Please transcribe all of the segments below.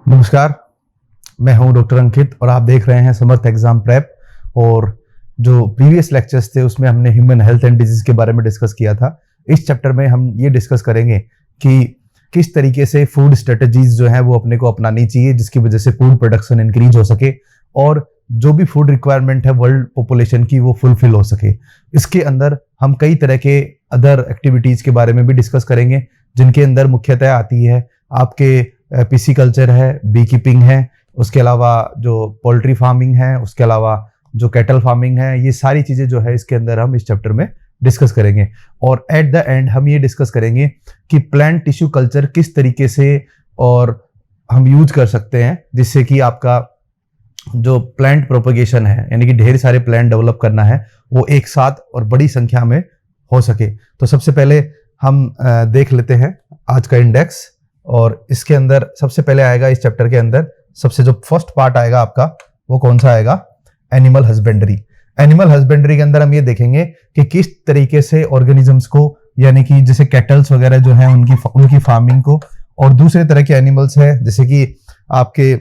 नमस्कार, मैं हूं डॉक्टर अंकित और आप देख रहे हैं समर्थ एग्जाम प्रेप। और जो प्रीवियस लेक्चर्स थे उसमें हमने ह्यूमन हेल्थ एंड डिजीज के बारे में डिस्कस किया था। इस चैप्टर में हम ये डिस्कस करेंगे कि किस तरीके से फूड स्ट्रेटजीज जो है वो अपने को अपनानी चाहिए जिसकी वजह से फूड प्रोडक्शन इंक्रीज हो सके और जो भी फूड रिक्वायरमेंट है वर्ल्ड पॉपुलेशन की वो फुलफिल हो सके। इसके अंदर हम कई तरह के अदर एक्टिविटीज के बारे में भी डिस्कस करेंगे जिनके अंदर मुख्यतः आती है आपके पीसी कल्चर है, बी कीपिंग है, उसके अलावा जो पोल्ट्री फार्मिंग है, उसके अलावा जो कैटल फार्मिंग है। ये सारी चीजें जो है इसके अंदर हम इस चैप्टर में डिस्कस करेंगे। और एट द एंड हम ये डिस्कस करेंगे कि प्लांट टिश्यू कल्चर किस तरीके से और हम यूज कर सकते हैं जिससे कि आपका जो प्लांट प्रोपगेशन है यानी कि ढेर सारे प्लांट डेवलप करना है वो एक साथ और बड़ी संख्या में हो सके। तो सबसे पहले हम देख लेते हैं आज का इंडेक्स। और इसके अंदर सबसे पहले आएगा इस चैप्टर के अंदर सबसे जो फर्स्ट पार्ट आएगा आपका वो कौन सा आएगा? Animal husbandry. एनिमल हस्बेंड्री के अंदर हम ये देखेंगे कि किस तरीके से ऑर्गेनिजम्स को यानी कि जैसे कैटल्स वगैरह जो है उनकी फार्मिंग को और दूसरे तरह के एनिमल्स है जैसे कि आपके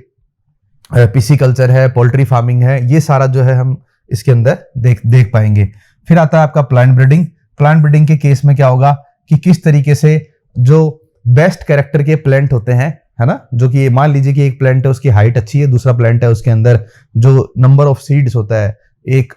पीसी कल्चर है, पोल्ट्री फार्मिंग है, ये सारा जो है हम इसके अंदर देख पाएंगे। फिर आता है आपका प्लांट ब्रीडिंग। प्लांट ब्रीडिंग के केस में क्या होगा कि किस तरीके से जो बेस्ट कैरेक्टर के प्लांट होते हैं, है ना, जो कि मान लीजिए कि एक प्लांट है उसकी हाइट अच्छी है, दूसरा प्लांट है उसके अंदर जो नंबर ऑफ सीड्स होता है एक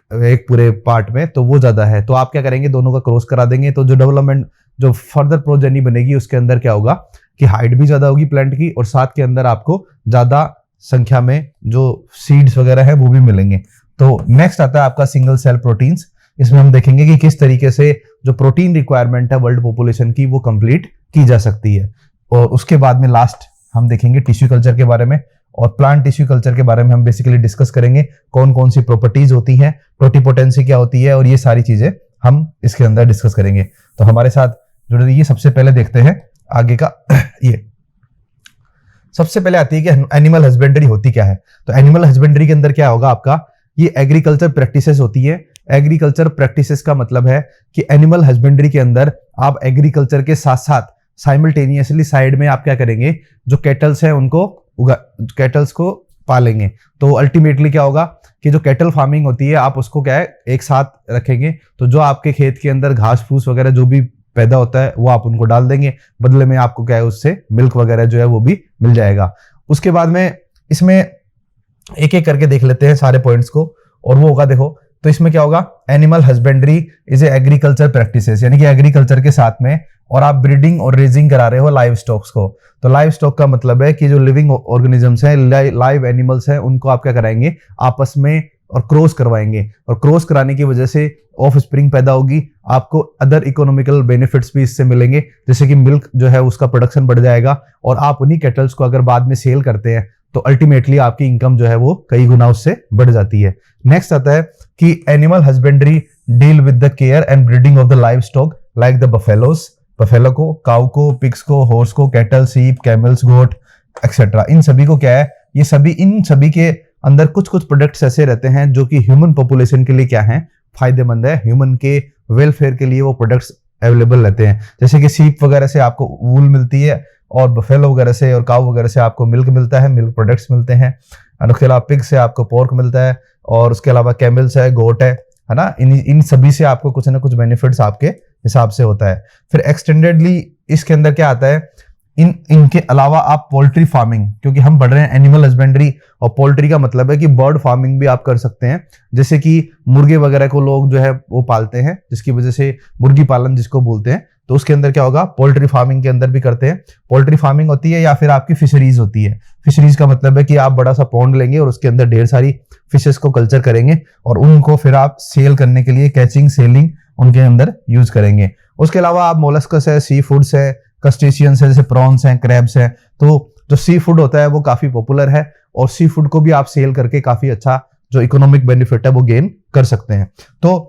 पूरे पार्ट में तो वो ज्यादा है, तो आप क्या करेंगे दोनों का क्रॉस करा देंगे। तो जो डेवलपमेंट जो फर्दर प्रोजेनी बनेगी उसके अंदर क्या होगा कि हाइट भी ज्यादा होगी प्लांट की और साथ के अंदर आपको ज्यादा संख्या में जो सीड्स वगैरह है वो भी मिलेंगे। तो नेक्स्ट आता है आपका सिंगल सेल प्रोटीन्स। इसमें हम देखेंगे कि किस तरीके से जो प्रोटीन रिक्वायरमेंट है वर्ल्ड पॉपुलेशन की वो कंप्लीट की जा सकती है। और उसके बाद में लास्ट हम देखेंगे टिश्यू कल्चर के बारे में। और प्लांट टिश्यू कल्चर के बारे में हम बेसिकली डिस्कस करेंगे कौन कौन सी प्रॉपर्टीज होती हैं, टोटिपोटेंसी क्या होती है और ये सारी चीजें हम इसके अंदर डिस्कस करेंगे। तो हमारे साथ जुड़े रहिए। सबसे पहले देखते हैं आगे का ये सबसे पहले आती है कि एनिमल हस्बेंड्री होती क्या है। तो एनिमल हस्बेंड्री के अंदर क्या होगा आपका, ये एग्रीकल्चर प्रैक्टिसेस होती है। एग्रीकल्चर प्रैक्टिसेस का मतलब है कि एनिमल हस्बेंड्री के अंदर आप एग्रीकल्चर के साथ साथ साइमल्टेनियसली साइड में आप क्या करेंगे, जो कैटल्स हैं उनको कैटल्स को पालेंगे। तो अल्टीमेटली क्या होगा कि जो कैटल फार्मिंग होती है आप उसको क्या है एक साथ रखेंगे। तो जो आपके खेत के अंदर घास फूस वगैरह जो भी पैदा होता है वो आप उनको डाल देंगे, बदले में आपको क्या है उससे मिल्क वगैरह जो है वो भी मिल जाएगा। उसके बाद में इसमें एक एक करके देख लेते हैं सारे पॉइंट्स को। और वो होगा देखो, तो इसमें क्या होगा, animal husbandry is a agriculture practices यानी कि एग्रीकल्चर के साथ में और आप ब्रीडिंग और रेजिंग करा रहे हो लाइव स्टॉक्स को। तो लाइव स्टॉक का मतलब है कि जो लिविंग ऑर्गेनिजम्स हैं, लाइव एनिमल्स हैं, उनको आप क्या कराएंगे आपस में और क्रॉस करवाएंगे। और क्रॉस कराने की वजह से ऑफ स्प्रिंग पैदा होगी, आपको अदर इकोनॉमिकल बेनिफिट्स भी इससे मिलेंगे जैसे कि मिल्क जो है उसका प्रोडक्शन बढ़ जाएगा। और आप उन्हीं कैटल्स को अगर बाद में सेल करते हैं तो अल्टीमेटली आपकी इनकम जो है वो कई गुना उससे बढ़ जाती है। नेक्स्ट आता है कि animal husbandry deal with the care and breeding of the live stock like the buffaloes, buffalo को, काउ को, पिग्स को, हॉर्स को, कैटल, सीप, कैमल्स, गोट एक्सेट्रा। इन सभी को क्या है, ये सभी इन सभी के अंदर कुछ कुछ प्रोडक्ट्स ऐसे रहते हैं जो कि ह्यूमन पॉपुलेशन के लिए क्या है फायदेमंद है, ह्यूमन के वेलफेयर के लिए वो प्रोडक्ट्स अवेलेबल रहते हैं। जैसे कि सीप वगैरह से आपको वूल मिलती है और बफेलो वगैरह से और काउ वगैरह से आपको मिल्क मिलता है, मिल्क प्रोडक्ट्स मिलते हैं। और उसके अलावा पिग से आपको पोर्क मिलता है और उसके अलावा कैमल्स है, गोट है ना। इन सभी से आपको कुछ ना कुछ बेनिफिट्स आपके हिसाब से होता है। फिर एक्सटेंडेडली इसके अंदर क्या आता है, इनके अलावा आप पोल्ट्री फार्मिंग, क्योंकि हम बढ़ रहे हैं एनिमल हस्बेंड्री और पोल्ट्री का मतलब है कि बर्ड फार्मिंग भी आप कर सकते हैं। जैसे कि मुर्गे वगैरह को लोग जो है वो पालते हैं जिसकी वजह से मुर्गी पालन जिसको बोलते हैं, तो उसके अंदर क्या होगा पोल्ट्री फार्मिंग के अंदर भी करते हैं। पोल्ट्री फार्मिंग होती है या फिर आपकी फिशरीज होती है। फिशरीज का मतलब है कि आप बड़ा सा पॉन्ड लेंगे और उसके अंदर ढेर सारी फिशेस को कल्चर करेंगे और उनको फिर आप सेल करने के लिए कैचिंग सेलिंग उनके अंदर यूज करेंगे। उसके अलावा आप मोलस्कस है, सी फूड्स है, क्रस्टेशियंस है जैसे प्रॉन्स हैं, क्रैब्स हैं। तो जो सी फूड होता है वो काफी पॉपुलर है और सी फूड को भी आप सेल करके काफी अच्छा जो इकोनॉमिक बेनिफिट है वो गेन कर सकते हैं। तो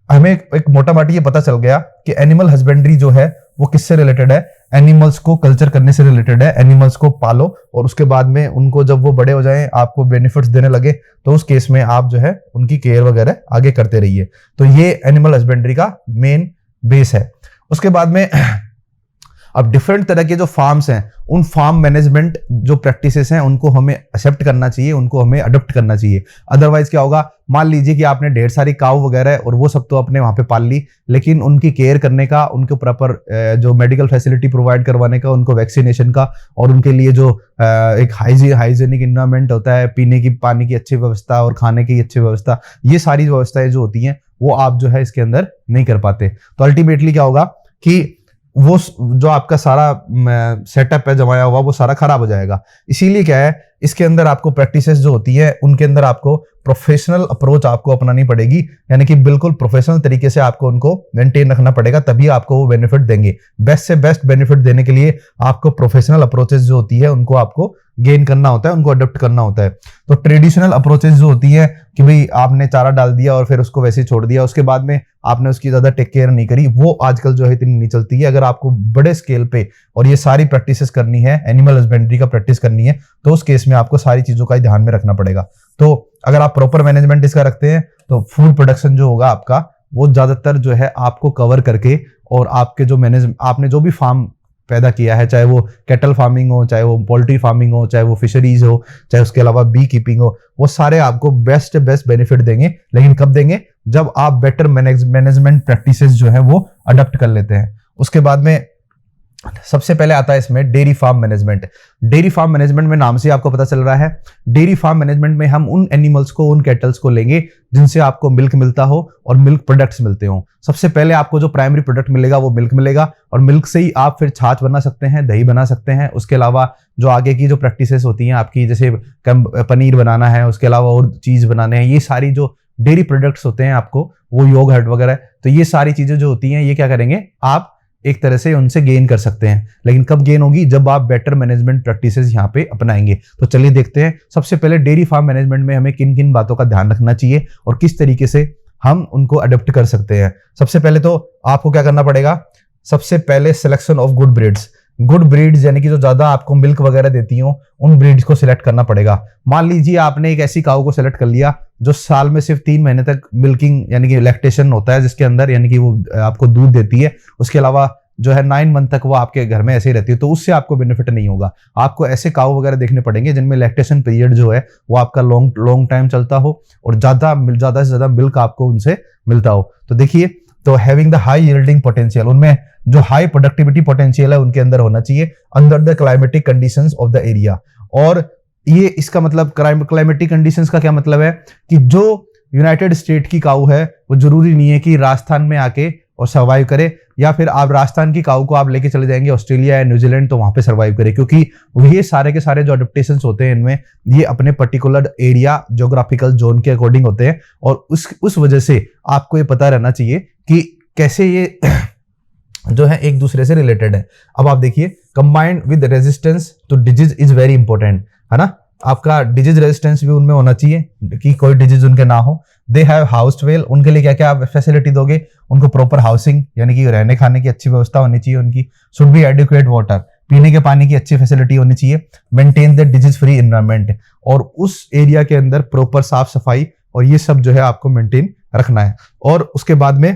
हमें एक मोटा माटी ये पता चल गया कि एनिमल हस्बेंड्री जो है वो किससे रिलेटेड है, एनिमल्स को कल्चर करने से रिलेटेड है। एनिमल्स को पालो और उसके बाद में उनको जब वो बड़े हो जाएं आपको बेनिफिट्स देने लगे तो उस केस में आप जो है उनकी केयर वगैरह आगे करते रहिए। तो ये एनिमल हस्बेंड्री का मेन बेस है। उसके बाद में अब डिफरेंट तरह के जो फार्म्स हैं, उन फार्म मैनेजमेंट जो प्रैक्टिसेस हैं उनको हमें एक्सेप्ट करना चाहिए, उनको हमें अडॉप्ट करना चाहिए। अदरवाइज क्या होगा, मान लीजिए कि आपने ढेर सारी काऊ वगैरह और वो सब तो अपने वहां पे पाल ली, लेकिन उनकी केयर करने का, उनको प्रॉपर जो मेडिकल फैसिलिटी प्रोवाइड करवाने का, उनको वैक्सीनेशन का, और उनके लिए जो एक हाइजीनिक इन्वायरमेंट होता है, पीने की पानी की अच्छी व्यवस्था और खाने की अच्छी व्यवस्था, ये सारी व्यवस्थाएं जो होती हैं वो आप जो है इसके अंदर नहीं कर पाते। तो अल्टीमेटली क्या होगा कि वो जो आपका सारा सेटअप है जमाया हुआ, वो सारा खराब हो जाएगा। इसीलिए क्या है, इसके अंदर आपको प्रैक्टिसेस जो होती है उनके अंदर आपको प्रोफेशनल अप्रोच आपको अपनानी पड़ेगी, यानी कि बिल्कुल प्रोफेशनल तरीके से आपको उनको मेंटेन रखना पड़ेगा, तभी आपको वो बेनिफिट देंगे। बेस्ट से बेस्ट बेनिफिट देने के लिए आपको प्रोफेशनल अप्रोचेस जो होती है उनको आपको गेन करना होता है, उनको अडॉप्ट करना होता है। तो ट्रेडिशनल अप्रोचेस जो होती है कि भाई आपने चारा डाल दिया और फिर उसको वैसे ही छोड़ दिया, उसके बाद में आपने उसकी ज्यादा टेक केयर नहीं करी, वो आजकल जो है इतनी नहीं चलती है। अगर आपको बड़े स्केल पे और ये सारी प्रैक्टिसेस करनी है, एनिमल हस्बेंड्री का प्रैक्टिस करनी है, तो उस केस में आपको सारी चीजों का ध्यान में रखना पड़ेगा। तो अगर आप प्रॉपर मैनेजमेंट इसका रखते हैं तो फूड प्रोडक्शन जो होगा आपका, वो ज्यादातर जो है आपको कवर करके, और आपके जो आपने जो भी फार्म पैदा किया है, चाहे वो कैटल फार्मिंग हो, चाहे वो पोल्ट्री फार्मिंग हो, चाहे वो फिशरीज हो, चाहे उसके अलावा बी कीपिंग हो, वो सारे आपको बेस्ट बेनिफिट देंगे। लेकिन कब देंगे, जब आप बेटर मैनेजमेंट प्रैक्टिसेस जो है वो अडॉप्ट कर लेते हैं। उसके बाद में सबसे पहले आता है इसमें dairy farm management. Dairy farm management में नाम से आपको पता चल रहा है, डेयरी फार्म मैनेजमेंट में हम उन एनिमल्स को, उन कैटल्स को लेंगे जिनसे आपको मिल्क मिलता हो और मिल्क प्रोडक्ट्स मिलते हो। सबसे पहले आपको जो प्राइमरी प्रोडक्ट मिलेगा वो मिल्क मिलेगा, और मिल्क से ही आप फिर छाछ बना सकते हैं, दही बना सकते हैं। उसके अलावा जो आगे की जो प्रैक्टिसेस होती हैं आपकी, जैसे पनीर बनाना है, उसके अलावा और चीज बनाने हैं, ये सारी जो डेयरी प्रोडक्ट्स होते हैं आपको, वो योगर्ट वगैरह, तो ये सारी चीजें जो होती हैं ये क्या करेंगे, आप एक तरह से उनसे गेन कर सकते हैं। लेकिन कब गेन होगी, जब आप बेटर मैनेजमेंट प्रैक्टिसेस यहाँ पे अपनाएंगे। तो चलिए देखते हैं सबसे पहले डेयरी फार्म मैनेजमेंट में हमें किन किन बातों का ध्यान रखना चाहिए और किस तरीके से हम उनको अडॉप्ट कर सकते हैं। सबसे पहले तो आपको क्या करना पड़ेगा, सबसे पहले selection of good breeds. Good breeds यानी कि जो ज्यादा आपको मिल्क वगैरह देती हो, उन ब्रीड्स को सिलेक्ट करना पड़ेगा। मान लीजिए आपने एक ऐसी काऊ को सिलेक्ट कर लिया जो साल में सिर्फ 3 महीने तक मिल्किंग यानी कि लैक्टेशन होता है जिसके अंदर, यानी कि वो आपको दूध देती है, उसके अलावा जो है 9 मंथ तक वो आपके घर में ऐसे ही रहती है, तो उससे आपको बेनिफिट नहीं होगा। आपको ऐसे काऊ वगैरह देखने पड़ेंगे जिनमें लैक्टेशन पीरियड जो है वो आपका लॉन्ग टाइम चलता हो और ज्यादा से ज्यादा मिल्क आपको उनसे मिलता हो। तो देखिए, तो having the high yielding potential, उनमें जो हाई प्रोडक्टिविटी पोटेंशियल है उनके अंदर होना चाहिए under the climatic conditions of the area. और ये इसका मतलब क्लाइमेटिक कंडीशंस का क्या मतलब है कि जो यूनाइटेड स्टेट की काऊ है वो जरूरी नहीं है कि राजस्थान में आके और सर्वाइव करे, या फिर आप राजस्थान की काऊ को आप लेके चले जाएंगे ऑस्ट्रेलिया या न्यूजीलैंड तो वहां पे सर्वाइव करे, क्योंकि ये सारे के सारे जो अडेप्टेशंस होते हैं इनमें, ये अपने पर्टिकुलर एरिया ज्योग्राफिकल जोन के अकॉर्डिंग होते हैं। और उस वजह से आपको ये पता रहना चाहिए कि कैसे ये जो है एक दूसरे से रिलेटेड है। अब आप देखिए, combined with resistance to disease is very important, है ना। आपका डिजीज रेजिस्टेंस भी उनमें होना चाहिए कि कोई डिजीज उनके ना हो। दे हैव हाउस्ड वेल, उनके लिए क्या क्या आप फैसिलिटी दोगे, उनको प्रॉपर हाउसिंग यानी कि रहने खाने की अच्छी व्यवस्था होनी चाहिए उनकी। शुड बी एडिक्वेट वाटर, पीने के पानी की अच्छी फैसिलिटी होनी चाहिए। Maintain the disease free environment, और उस एरिया के अंदर प्रॉपर साफ सफाई और ये सब जो है आपको मेंटेन रखना है। और उसके बाद में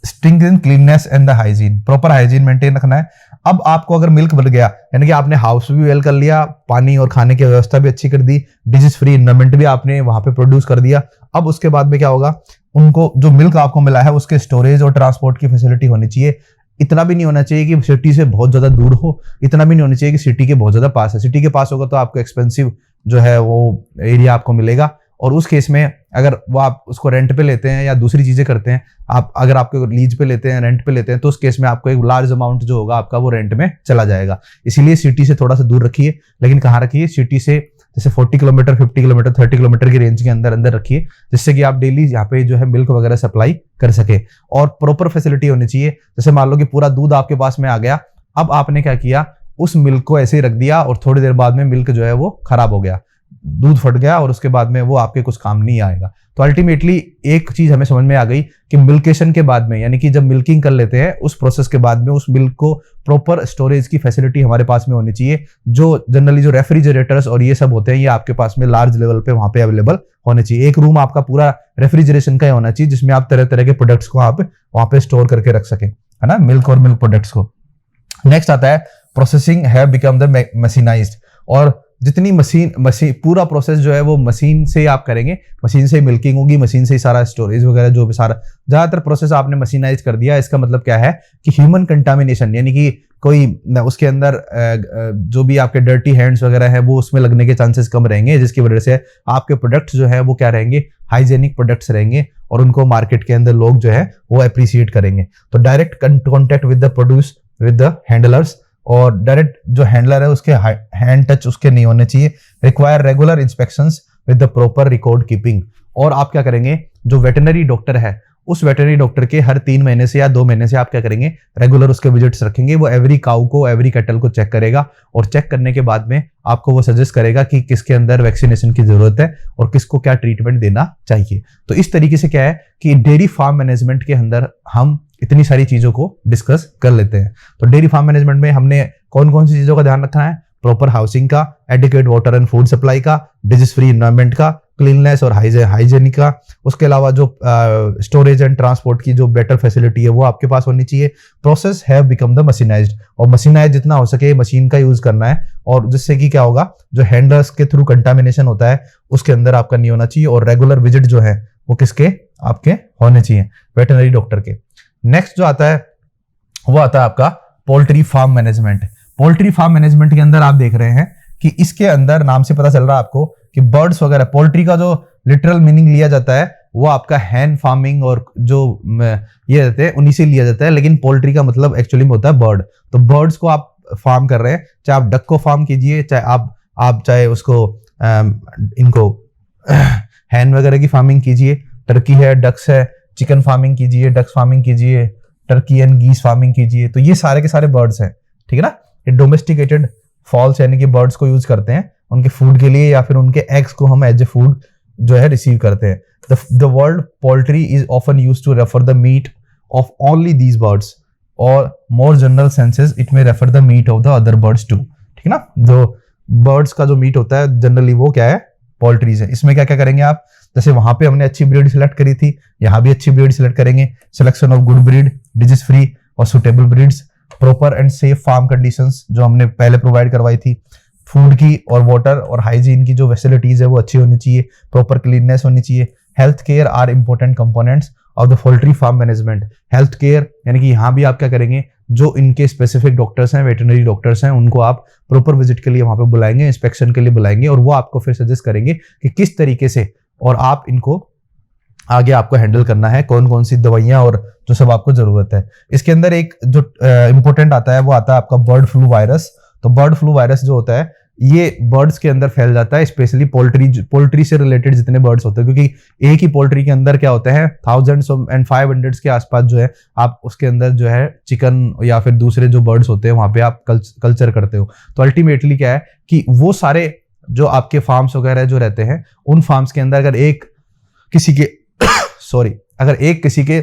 stringent cleanliness and the hygiene, proper hygiene maintain रखना है। अब आपको अगर मिल्क बन गया, यानी कि आपने हाउस भी वेल कर लिया, पानी और खाने की व्यवस्था भी अच्छी कर दी, डिजीज फ्री एनवायरनमेंट भी आपने वहां पे प्रोड्यूस कर दिया, अब उसके बाद में क्या होगा, उनको जो मिल्क आपको मिला है उसके स्टोरेज और ट्रांसपोर्ट की फैसिलिटी होनी चाहिए। इतना भी नहीं होना चाहिए कि सिटी से बहुत ज्यादा दूर हो, इतना भी नहीं होना चाहिए कि सिटी के बहुत ज्यादा पास है। सिटी के पास होगा तो आपको एक्सपेंसिव जो है वो एरिया आपको मिलेगा, और उस केस में अगर वो आप उसको रेंट पे लेते हैं या दूसरी चीजें करते हैं, आप अगर आपको लीज पे लेते हैं, रेंट पे लेते हैं, तो उस केस में आपको एक लार्ज अमाउंट जो होगा आपका वो रेंट में चला जाएगा। इसीलिए सिटी से थोड़ा सा दूर रखिए, लेकिन कहाँ रखिए, सिटी से जैसे 40 किलोमीटर, 50 किलोमीटर, 30 किलोमीटर की रेंज के अंदर रखिए, जिससे कि आप डेली यहाँ पे जो है मिल्क वगैरह सप्लाई कर सके। और प्रॉपर फैसिलिटी होनी चाहिए, जैसे मान लो कि पूरा दूध आपके पास में आ गया, अब आपने क्या किया, उस मिल्क को ऐसे ही रख दिया और थोड़ी देर बाद में मिल्क जो है वो खराब हो गया, दूध फट गया और उसके बाद में वो आपके कुछ काम नहीं आएगा। तो अल्टीमेटली एक चीज हमें समझ में आ गई कि मिल्केशन के बाद में, यानी कि जब मिल्किंग कर लेते हैं उस प्रोसेस के बाद में उस मिल्क को प्रॉपर स्टोरेज की फैसिलिटी हमारे पास में होनी चाहिए। जो जनरली जो रेफ्रिजरेटर्स और ये सब होते हैं ये आपके पास में लार्ज लेवल पे वहां पे अवेलेबल होने चाहिए। एक रूम आपका पूरा रेफ्रिजरेशन का ही होना चाहिए जिसमें आप तरह तरह के प्रोडक्ट्स को आप वहां पे स्टोर करके रख सकें, है ना, मिल्क और मिल्क प्रोडक्ट्स को। नेक्स्ट आता है प्रोसेसिंग हैव बिकम द मशीनाइज्ड, और जितनी मशीन पूरा प्रोसेस जो है वो मशीन से आप करेंगे, मशीन से मिल्किंग होगी, मशीन से ही सारा स्टोरेज वगैरह जो भी सारा ज्यादातर प्रोसेस आपने मशीनाइज कर दिया। इसका मतलब क्या है कि ह्यूमन कंटामिनेशन, यानी कि कोई उसके अंदर जो भी आपके डर्टी हैंड्स वगैरह है वो उसमें लगने के चांसेस कम रहेंगे, जिसकी वजह से आपके प्रोडक्ट्स जो है वो क्या रहेंगे, हाइजेनिक प्रोडक्ट्स रहेंगे और उनको मार्केट के अंदर लोग जो है वो अप्रिशिएट करेंगे। तो direct contact with the produce with the handlers, और डायरेक्ट जो हैंडलर है उसके हैंड टच उसके नहीं होने चाहिए। Require regular inspections with the proper record keeping, और आप क्या करेंगे, जो वेटरनरी डॉक्टर है उस वेटरनरी डॉक्टर के हर 3 महीने से या 2 महीने से आप क्या करेंगे, रेगुलर उसके विजिट्स रखेंगे। वो एवरी काउ को, एवरी कैटल को चेक करेगा और चेक करने के बाद में आपको वो सजेस्ट करेगा कि किसके अंदर वैक्सीनेशन की जरूरत है और किसको क्या ट्रीटमेंट देना चाहिए। तो इस तरीके से क्या है कि डेयरी फार्म मैनेजमेंट के अंदर हम इतनी सारी चीजों को डिस्कस कर लेते हैं। तो डेयरी फार्म मैनेजमेंट में हमने कौन कौन सी चीजों का ध्यान रखना है, प्रॉपर हाउसिंग का, adequate water and food supply का, डिजीज फ्री एनवायरनमेंट का, क्लीननेस और हाइजेनिक का, उसके अलावा जो स्टोरेज एंड ट्रांसपोर्ट की जो बेटर फैसिलिटी है वो आपके पास होनी चाहिए। प्रोसेस हैव बिकम द मशीनाइज्ड, और मशीनाइज जितना हो सके मशीन का यूज करना है, और जिससे कि क्या होगा, जो हैंडलर्स के थ्रू कंटामिनेशन होता है उसके अंदर आपका नहीं होना चाहिए, और रेगुलर विजिट जो है वो किसके, आपके होने चाहिए, वेटरनरी डॉक्टर के। नेक्स्ट जो आता है वो आता है आपका poultry farm management. Poultry farm management के अंदर आप देख रहे हैं कि इसके अंदर नाम से पता चल रहा है आपको कि बर्ड्स वगैरह, पोल्ट्री का जो लिटरल मीनिंग लिया जाता है वो आपका हैन फार्मिंग और जो ये रहते हैं उन्हीं से लिया जाता है, लेकिन पोल्ट्री का मतलब एक्चुअली में होता है बर्ड। तो बर्ड्स को आप फार्म कर रहे हैं, चाहे आप डक को फार्म कीजिए, चाहे आप चाहे उसको इनको हैन वगैरह की फार्मिंग कीजिए, टर्की है, डक्स है, चिकन फार्मिंग कीजिए, डक्स फार्मिंग कीजिए, टर्की एंड गीस फार्मिंग कीजिए। तो ये सारे के सारे बर्ड्स हैं, ठीक है ना। ये डोमेस्टिकेटेड फॉल्स यानी कि बर्ड्स को यूज करते हैं उनके फूड के लिए, या फिर उनके एग्स को हम एज ए फूड जो है रिसीव करते हैं। The word poultry is often use to refer the meat of only these birds, और more general senses it may refer the meat of the other birds too, ठीक है ना। जो birds का जो मीट होता है जनरली वो क्या है, पोल्ट्रीज है। इसमें क्या क्या करेंगे आप, जैसे वहां पे हमने अच्छी ब्रीड सिलेक्ट करी थी, यहाँ भी अच्छी ब्रीड सिलेक्ट करेंगे। Selection of good breed, disease free और suitable breeds, proper and safe farm conditions जो हमने पहले प्रोवाइड करवाई थी, फूड की और वाटर और हाइजीन की जो फैसिलिटीज है वो अच्छी होनी चाहिए, प्रॉपर क्लीननेस होनी चाहिए। Health care are important components of the poultry farm management. Health care यानी कि यहाँ भी आप क्या करेंगे, जो इनके स्पेसिफिक डॉक्टर्स हैं, वेटरनरी डॉक्टर्स हैं, उनको आप प्रॉपर विजिट के लिए वहां पे बुलाएंगे, इंस्पेक्शन के लिए बुलाएंगे, और वो आपको फिर सजेस्ट करेंगे कि किस तरीके से और आप इनको आगे आपको हैंडल करना है, कौन कौन सी दवाइयां और जो सब आपको जरूरत है। इसके अंदर एक जो इंपॉर्टेंट आता है वो आता है आपका बर्ड फ्लू वायरस। तो बर्ड फ्लू वायरस जो होता है ये बर्ड्स के अंदर फैल जाता है, स्पेशली पोल्ट्री से रिलेटेड जितने बर्ड्स होते हैं, क्योंकि एक ही पोल्ट्री के अंदर क्या होता है, थाउजेंड्स एंड 500 के आसपास जो है आप उसके अंदर जो है चिकन या फिर दूसरे जो बर्ड्स होते हैं वहां पे आप कल्चर करते हो। तो अल्टीमेटली क्या है कि वो सारे जो आपके फार्म्स वगैरह जो रहते हैं उन फार्म्स के अंदर अगर एक किसी के अगर एक किसी के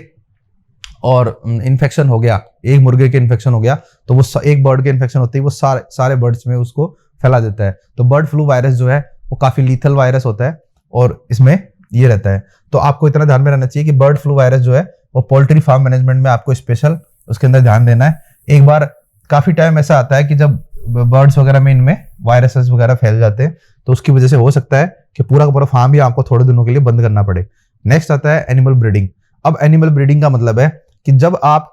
और इन्फेक्शन हो गया, एक मुर्गे के इन्फेक्शन हो गया, तो वो एक बर्ड के इन्फेक्शन होते ही वो सारे बर्ड्स में उसको फैला देता है। तो बर्ड फ्लू वायरस जो है वो काफी लीथल वायरस होता है और इसमें ये रहता है। तो आपको इतना ध्यान में रहना चाहिए कि बर्ड फ्लू वायरस जो है वो पोल्ट्री फार्म मैनेजमेंट में आपको स्पेशल उसके अंदर ध्यान देना है। एक बार काफी टाइम ऐसा आता है कि जब बर्ड्स वगैरह में इनमें वायरसेस वगैरह फैल जाते हैं, तो उसकी वजह से हो सकता है कि पूरा का पूरा फार्म ही आपको थोड़े दिनों के लिए बंद करना पड़े। नेक्स्ट आता है एनिमल ब्रीडिंग। अब एनिमल ब्रीडिंग का मतलब है कि जब आप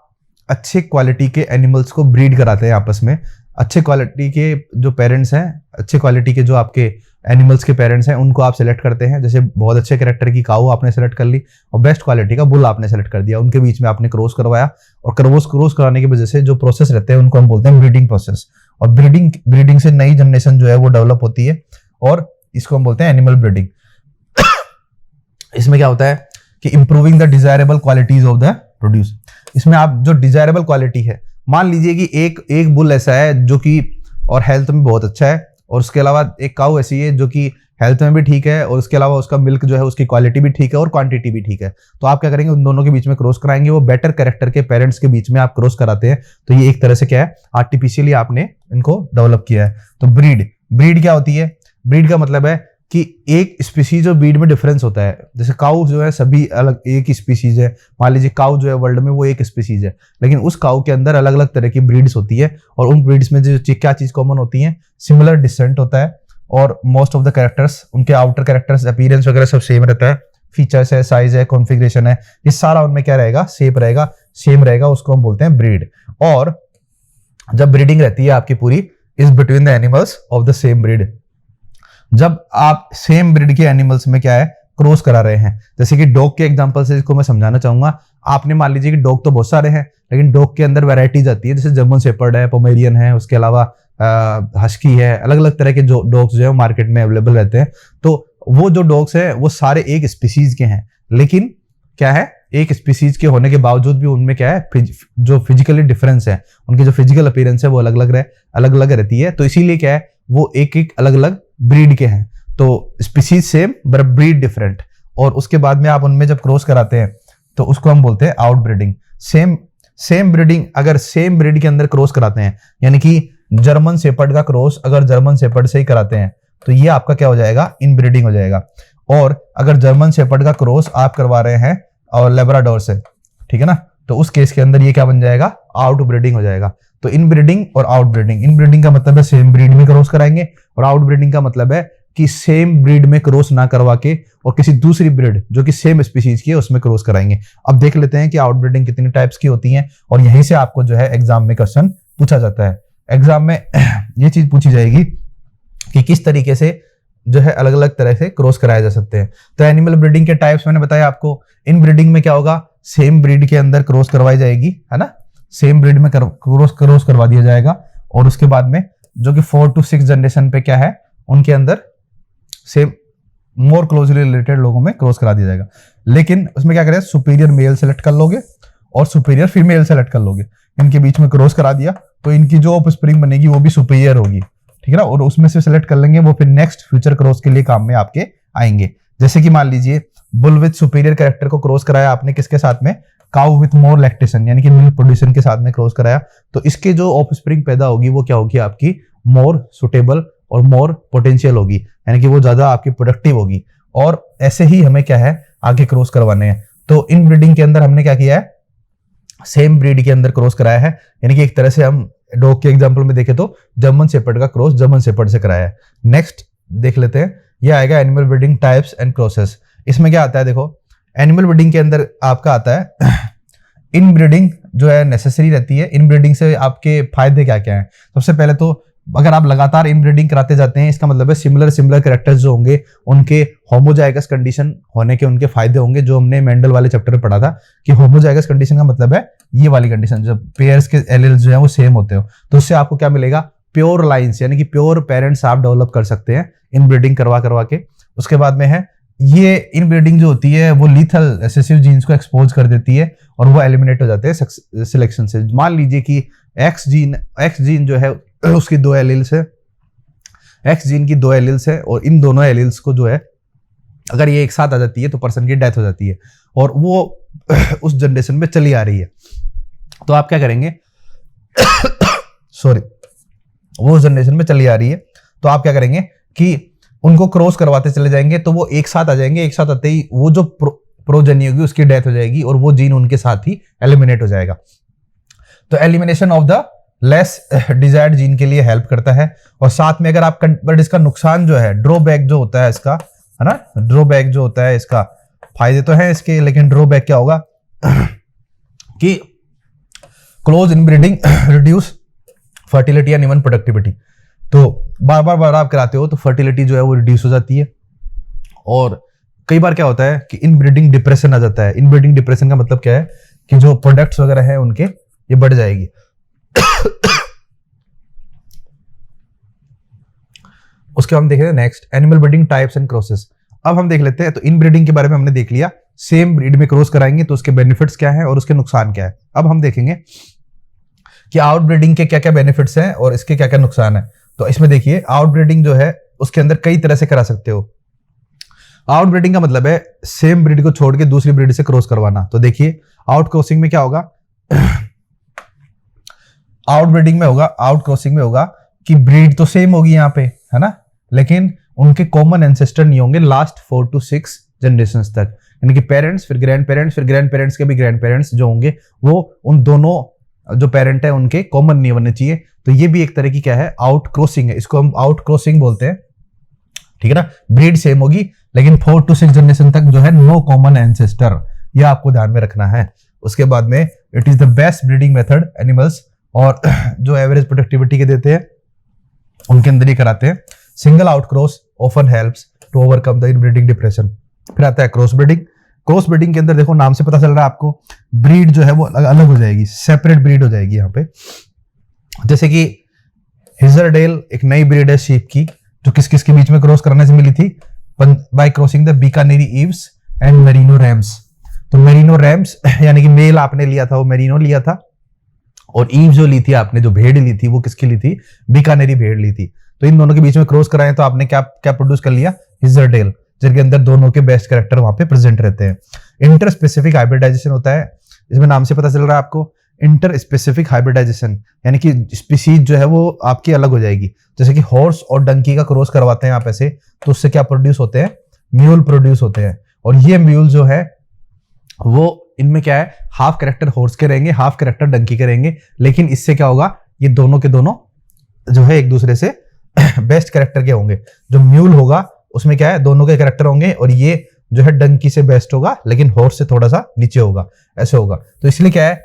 अच्छे क्वालिटी के एनिमल्स को ब्रीड कराते हैं आपस में, अच्छे क्वालिटी के जो पेरेंट्स हैं, अच्छे क्वालिटी के जो आपके एनिमल्स के पेरेंट्स हैं, उनको आप सेलेक्ट करते हैं। जैसे बहुत अच्छे कैरेक्टर की काऊ आपने सेलेक्ट कर ली और बेस्ट क्वालिटी का बुल आपने सेलेक्ट कर दिया, उनके बीच में आपने क्रॉस करवाया, और क्रॉस कराने की वजह से जो प्रोसेस रहते हैं उनको हम बोलते हैं ब्रीडिंग प्रोसेस। और ब्रीडिंग से नई जनरेशन जो है वो डेवलप होती है और इसको हम बोलते हैं एनिमल ब्रीडिंग। इसमें क्या होता है कि improving the desirable qualities of the produce. इसमें आप जो डिजायरेबल क्वालिटी है, मान लीजिए कि एक बुल ऐसा है जो कि और हेल्थ में बहुत अच्छा है और उसके अलावा एक काऊ ऐसी है जो कि हेल्थ में भी ठीक है और उसके अलावा उसका मिल्क जो है उसकी क्वालिटी भी ठीक है और क्वांटिटी भी ठीक है। तो आप क्या करेंगे, उन दोनों के बीच में क्रॉस कराएंगे। वो बेटर कैरेक्टर के पेरेंट्स के बीच में आप क्रॉस कराते हैं। तो ये एक तरह से क्या है, आर्टिफिशियली आपने इनको डेवलप किया है। तो ब्रीड क्या होती है? ब्रीड का मतलब है कि एक स्पीसीज और ब्रीड में डिफरेंस होता है। जैसे काऊ जो है सभी अलग एक ही स्पीसीज है, मान लीजिए काऊ जो है वर्ल्ड में वो एक स्पीसीज है, लेकिन उस काऊ के अंदर अलग अलग तरह की ब्रीड्स होती है और उन ब्रीड्स में जो क्या चीज कॉमन होती है, सिमिलर डिसेंट होता है और मोस्ट ऑफ द कैरेक्टर्स, उनके आउटर कैरेक्टर्स, अपीयरेंस वगैरह सब सेम रहता है, फीचर्स है, साइज है, कॉन्फ़िगरेशन है, ये सारा उनमें क्या रहेगा, शेप रहेगा, सेम रहेगा, उसको हम बोलते हैं ब्रीड। और जब ब्रीडिंग रहती है आपकी पूरी is between the animals of the same breed. जब आप सेम ब्रीड के एनिमल्स में क्या है, क्रॉस करा रहे हैं, जैसे कि डॉग के एग्जांपल से इसको मैं समझाना चाहूंगा। आपने मान लीजिए कि डॉग तो बहुत सारे हैं, लेकिन डॉग के अंदर वैरायटीज आती है, जैसे जर्मन शेपर्ड है, पोमेरियन है, उसके अलावा हस्की है, अलग अलग तरह के जो डॉग्स जो है मार्केट में अवेलेबल रहते हैं। तो वो जो डॉग्स है वो सारे एक स्पीसीज के हैं, लेकिन क्या है, एक स्पीसीज के होने के बावजूद भी उनमें क्या है, जो फिजिकली डिफरेंस है, उनकी जो फिजिकल अपीयरेंस है वो अलग अलग रहती है। तो इसीलिए क्या है, वो एक एक अलग अलग ब्रीड के हैं। तो species same but breed different. और उसके बाद में आप उनमें जब क्रॉस कराते हैं तो उसको हम बोलते हैं आउटब्रीडिंग। सेम ब्रीडिंग अगर सेम ब्रीड के अंदर क्रॉस कराते हैं, यानी कि जर्मन शेपर्ड का क्रॉस अगर जर्मन शेपर्ड से ही कराते हैं तो ये आपका क्या हो जाएगा, इनब्रीडिंग हो जाएगा। और अगर जर्मन शेपर्ड का क्रॉस आप करवा रहे हैं और लेब्राडोर से, ठीक है ना, तो उस केस के अंदर ये क्या बन जाएगा, आउटब्रीडिंग हो जाएगा। तो इनब्रीडिंग और आउटब्रीडिंग, इनब्रीडिंग का मतलब है सेम ब्रीड में क्रॉस कराएंगे और आउटब्रीडिंग का मतलब है कि सेम ब्रीड में क्रॉस ना करवा के और किसी दूसरी ब्रीड जो कि सेम स्पीसीज की है उसमें क्रॉस कराएंगे। अब देख लेते हैं कि आउटब्रीडिंग कितनी टाइप्स की होती है और यहीं से आपको जो है एग्जाम में क्वेश्चन पूछा जाता है। एग्जाम में ये चीज पूछी जाएगी कि किस तरीके से जो है अलग अलग तरह से क्रॉस कराए जा सकते हैं। तो एनिमल ब्रीडिंग के टाइप्स मैंने बताया आपको। इन ब्रीडिंग में क्या होगा, सेम ब्रीड के अंदर क्रॉस करवाई जाएगी, है ना, सेम ब्रीड में क्रॉस करवा दिया जाएगा और उसके बाद में जो कि 4 to 6 जनरेशन पे क्या है, उनके अंदर सेम मोर क्लोजली रिलेटेड लोगों में क्रॉस करा दिया जाएगा। लेकिन उसमें क्या करें, सुपीरियर मेल सेलेक्ट कर लोगे और सुपीरियर फीमेल सेलेक्ट कर लोगे, इनके बीच में क्रॉस करा दिया तो इनकी जो ऑफस्प्रिंग बनेगी वो भी सुपीरियर होगी, ठीक है ना, और उसमें से सेलेक्ट कर लेंगे, वो फिर नेक्स्ट फ्यूचर क्रॉस के लिए काम में आपके आएंगे। जैसे कि मान लीजिए बुल विथ सुपीरियर कैरेक्टर को क्रॉस कराया आपने किसके साथ में, काउ विथ मोर लैक्टेशन यानी कि मिल्क प्रोड्यूशन के साथ में क्रॉस कराया, तो इसके जो ऑफस्प्रिंग पैदा होगी वो क्या होगी, आपकी मोर सुटेबल और मोर पोटेंशियल होगी, यानी कि वो ज्यादा आपकी प्रोडक्टिव होगी। और ऐसे ही हमें क्या है, आगे क्रॉस करवाने हैं। तो इन ब्रीडिंग के अंदर हमने क्या किया है, सेम ब्रीड के अंदर क्रॉस कराया है, यानी कि एक तरह से हम डॉग के एग्जांपल में देखें तो जर्मन शेपर्ड का क्रॉस जर्मन शेपर्ड से कराया है। नेक्स्ट देख लेते हैं, ये आएगा animal breeding types and crosses. इसमें क्या आता है, देखो एनिमल ब्रीडिंग के अंदर आपका आता है इन ब्रीडिंग जो है नेसेसरी रहती है। इन ब्रीडिंग से आपके फायदे क्या क्या हैं। सबसे पहले तो अगर आप लगातार इन ब्रीडिंग कराते जाते हैं, इसका मतलब है सिमिलर कैरेक्टर्स जो होंगे उनके होमोजाइगस कंडीशन होने के उनके फायदे होंगे, जो हमने मेंडल वाले चैप्टर में पढ़ा था कि होमोजाइगस कंडीशन का मतलब है ये वाली कंडीशन, जब पेयर्स के एलील्स जो है वो सेम होते हो, तो उससे आपको क्या मिलेगा, प्योर लाइन्स यानी कि प्योर पेरेंट्स आप डेवलप कर सकते हैं इन ब्रीडिंग करवा के। उसके बाद में है ये इन ब्रीडिंग जो होती है वो लीथल रिसेसिव जीन्स को एक्सपोज कर देती है और वो एलिमिनेट हो जाते हैं सिलेक्शन से। मान लीजिए कि एक्स जीन जो है उसकी 2 एलील्स है, एक्स जीन की 2 एलील्स है और इन दोनों एलील्स को जो है अगर ये एक साथ आ जाती है तो पर्सन की डेथ हो जाती है और वो उस जनरेशन में चली आ रही है। तो आप क्या करेंगे सॉरी, वो उस जनरेशन में चली आ रही है तो आप क्या करेंगे कि उनको क्रॉस करवाते चले जाएंगे, तो वो एक साथ आ जाएंगे। एक साथ आते ही वो जो प्रोजेनी होगी उसकी डेथ हो जाएगी और वो जीन उनके साथ ही एलिमिनेट हो जाएगा। तो elimination of the less desired gene के लिए हेल्प करता है। और साथ में अगर आप बट इसका नुकसान जो है, ड्रॉबैक जो होता है इसका, है ना, ड्रॉबैक जो होता है इसका, फायदे तो है इसके लेकिन ड्रॉबैक क्या होगा कि close inbreeding reduce fertility and even productivity. तो बार बार आप कराते हो तो फर्टिलिटी जो है वो रिड्यूस हो जाती है और कई बार क्या होता है कि इनब्रीडिंग डिप्रेशन आ जाता है। इनब्रीडिंग डिप्रेशन का मतलब क्या है कि जो प्रोडक्ट्स वगैरह हैं उनके ये बढ़ जाएगी। उसके हम देख रहे हैं next animal breeding types and crosses. अब हम देख लेते हैं, तो इन ब्रीडिंग के बारे में हमने देख लिया, सेम ब्रीड में क्रॉस कराएंगे तो उसके बेनिफिट्स क्या है और उसके नुकसान क्या है। अब हम देखेंगे कि आउटब्रीडिंग के क्या क्या बेनिफिट्स हैं और इसके क्या क्या नुकसान है। तो इसमें देखिए आउटब्रीडिंग जो है उसके अंदर कई तरह से करा सकते हो। आउटब्रीडिंग का मतलब है सेम ब्रीड को छोड़ के दूसरी ब्रीड से क्रॉस करवाना। तो देखिए आउट क्रॉसिंग में क्या होगा, आउट क्रॉसिंग में होगा कि ब्रीड तो सेम होगी यहाँ पे, है ना, लेकिन उनके कॉमन एंसेस्टर नहीं होंगे लास्ट 4 to 6 जनरेशन तक, यानी कि पेरेंट्स फिर ग्रैंड पेरेंट्स के भी ग्रैंड पेरेंट्स जो होंगे वो उन दोनों जो पेरेंट है उनके कॉमन नहीं बनने चाहिए। तो ये भी एक तरह की क्या है, आउट क्रॉसिंग है, इसको हम आउट क्रॉसिंग बोलते हैं, ठीक है ना। ब्रीड सेम होगी लेकिन 4 to 6 जनरेशन तक जो है नो कॉमन एंसेस्टर, ये आपको ध्यान में रखना है। उसके बाद में it is the best breeding method animals, और जो एवरेज प्रोडक्टिविटी के देते हैं उनके अंदर ही कराते हैं। Single out cross often helps to overcome the inbreeding depression. फिर आता है क्रॉस ब्रीडिंग। क्रॉस ब्रीडिंग के अंदर देखो नाम से पता चल रहा है आपको, ब्रीड जो है वो अलग हो जाएगी, सेपरेट ब्रीड हो जाएगी यहाँ पे। जैसे कि हिजरडेल एक नई ब्रीड है शीप की, जो किस किस के बीच में क्रॉस करने से मिली थी, by crossing the Bikaneri ewes and merino rams. तो मेरिनो रैम्स यानी कि मेल आपने लिया था वो मेरिनो लिया था, और ईव जो ली थी आपने, जो भेड़ ली थी वो किसकी ली थी, बीकानेरी भेड़ ली थी। तो इन दोनों के बीच में क्रॉस कराएं तो आपने क्या क्या प्रोड्यूस कर लिया, हिजरडेल, जिनके अंदर दोनों के बेस्ट कैरेक्टर वहां पे प्रेजेंट रहते हैं। इंटर स्पेसिफिक हाइब्रिडाइजेशन होता है, इसमें नाम से पता चल रहा है आपको, इंटर स्पेसिफिक हाइब्रिडाइजेशन, यानी कि स्पीसीज जो है वो आपकी अलग हो जाएगी। जैसे कि हॉर्स और डंकी का क्रॉस करवाते हैं आप ऐसे, तो उससे क्या प्रोड्यूस होते हैं, म्यूल प्रोड्यूस होते हैं। और ये म्यूल जो है वो इनमें क्या है, हाफ कैरेक्टर हॉर्स के रहेंगे, हाफ कैरेक्टर डंकी के रहेंगे, लेकिन इससे क्या होगा, ये दोनों के दोनों जो है एक दूसरे से बेस्ट कैरेक्टर के होंगे। जो म्यूल होगा उसमें क्या है, दोनों के कैरेक्टर होंगे, और ये जो है डंकी से बेस्ट होगा लेकिन हॉर्स से थोड़ा सा नीचे होगा, ऐसे होगा। तो इसलिए क्या है,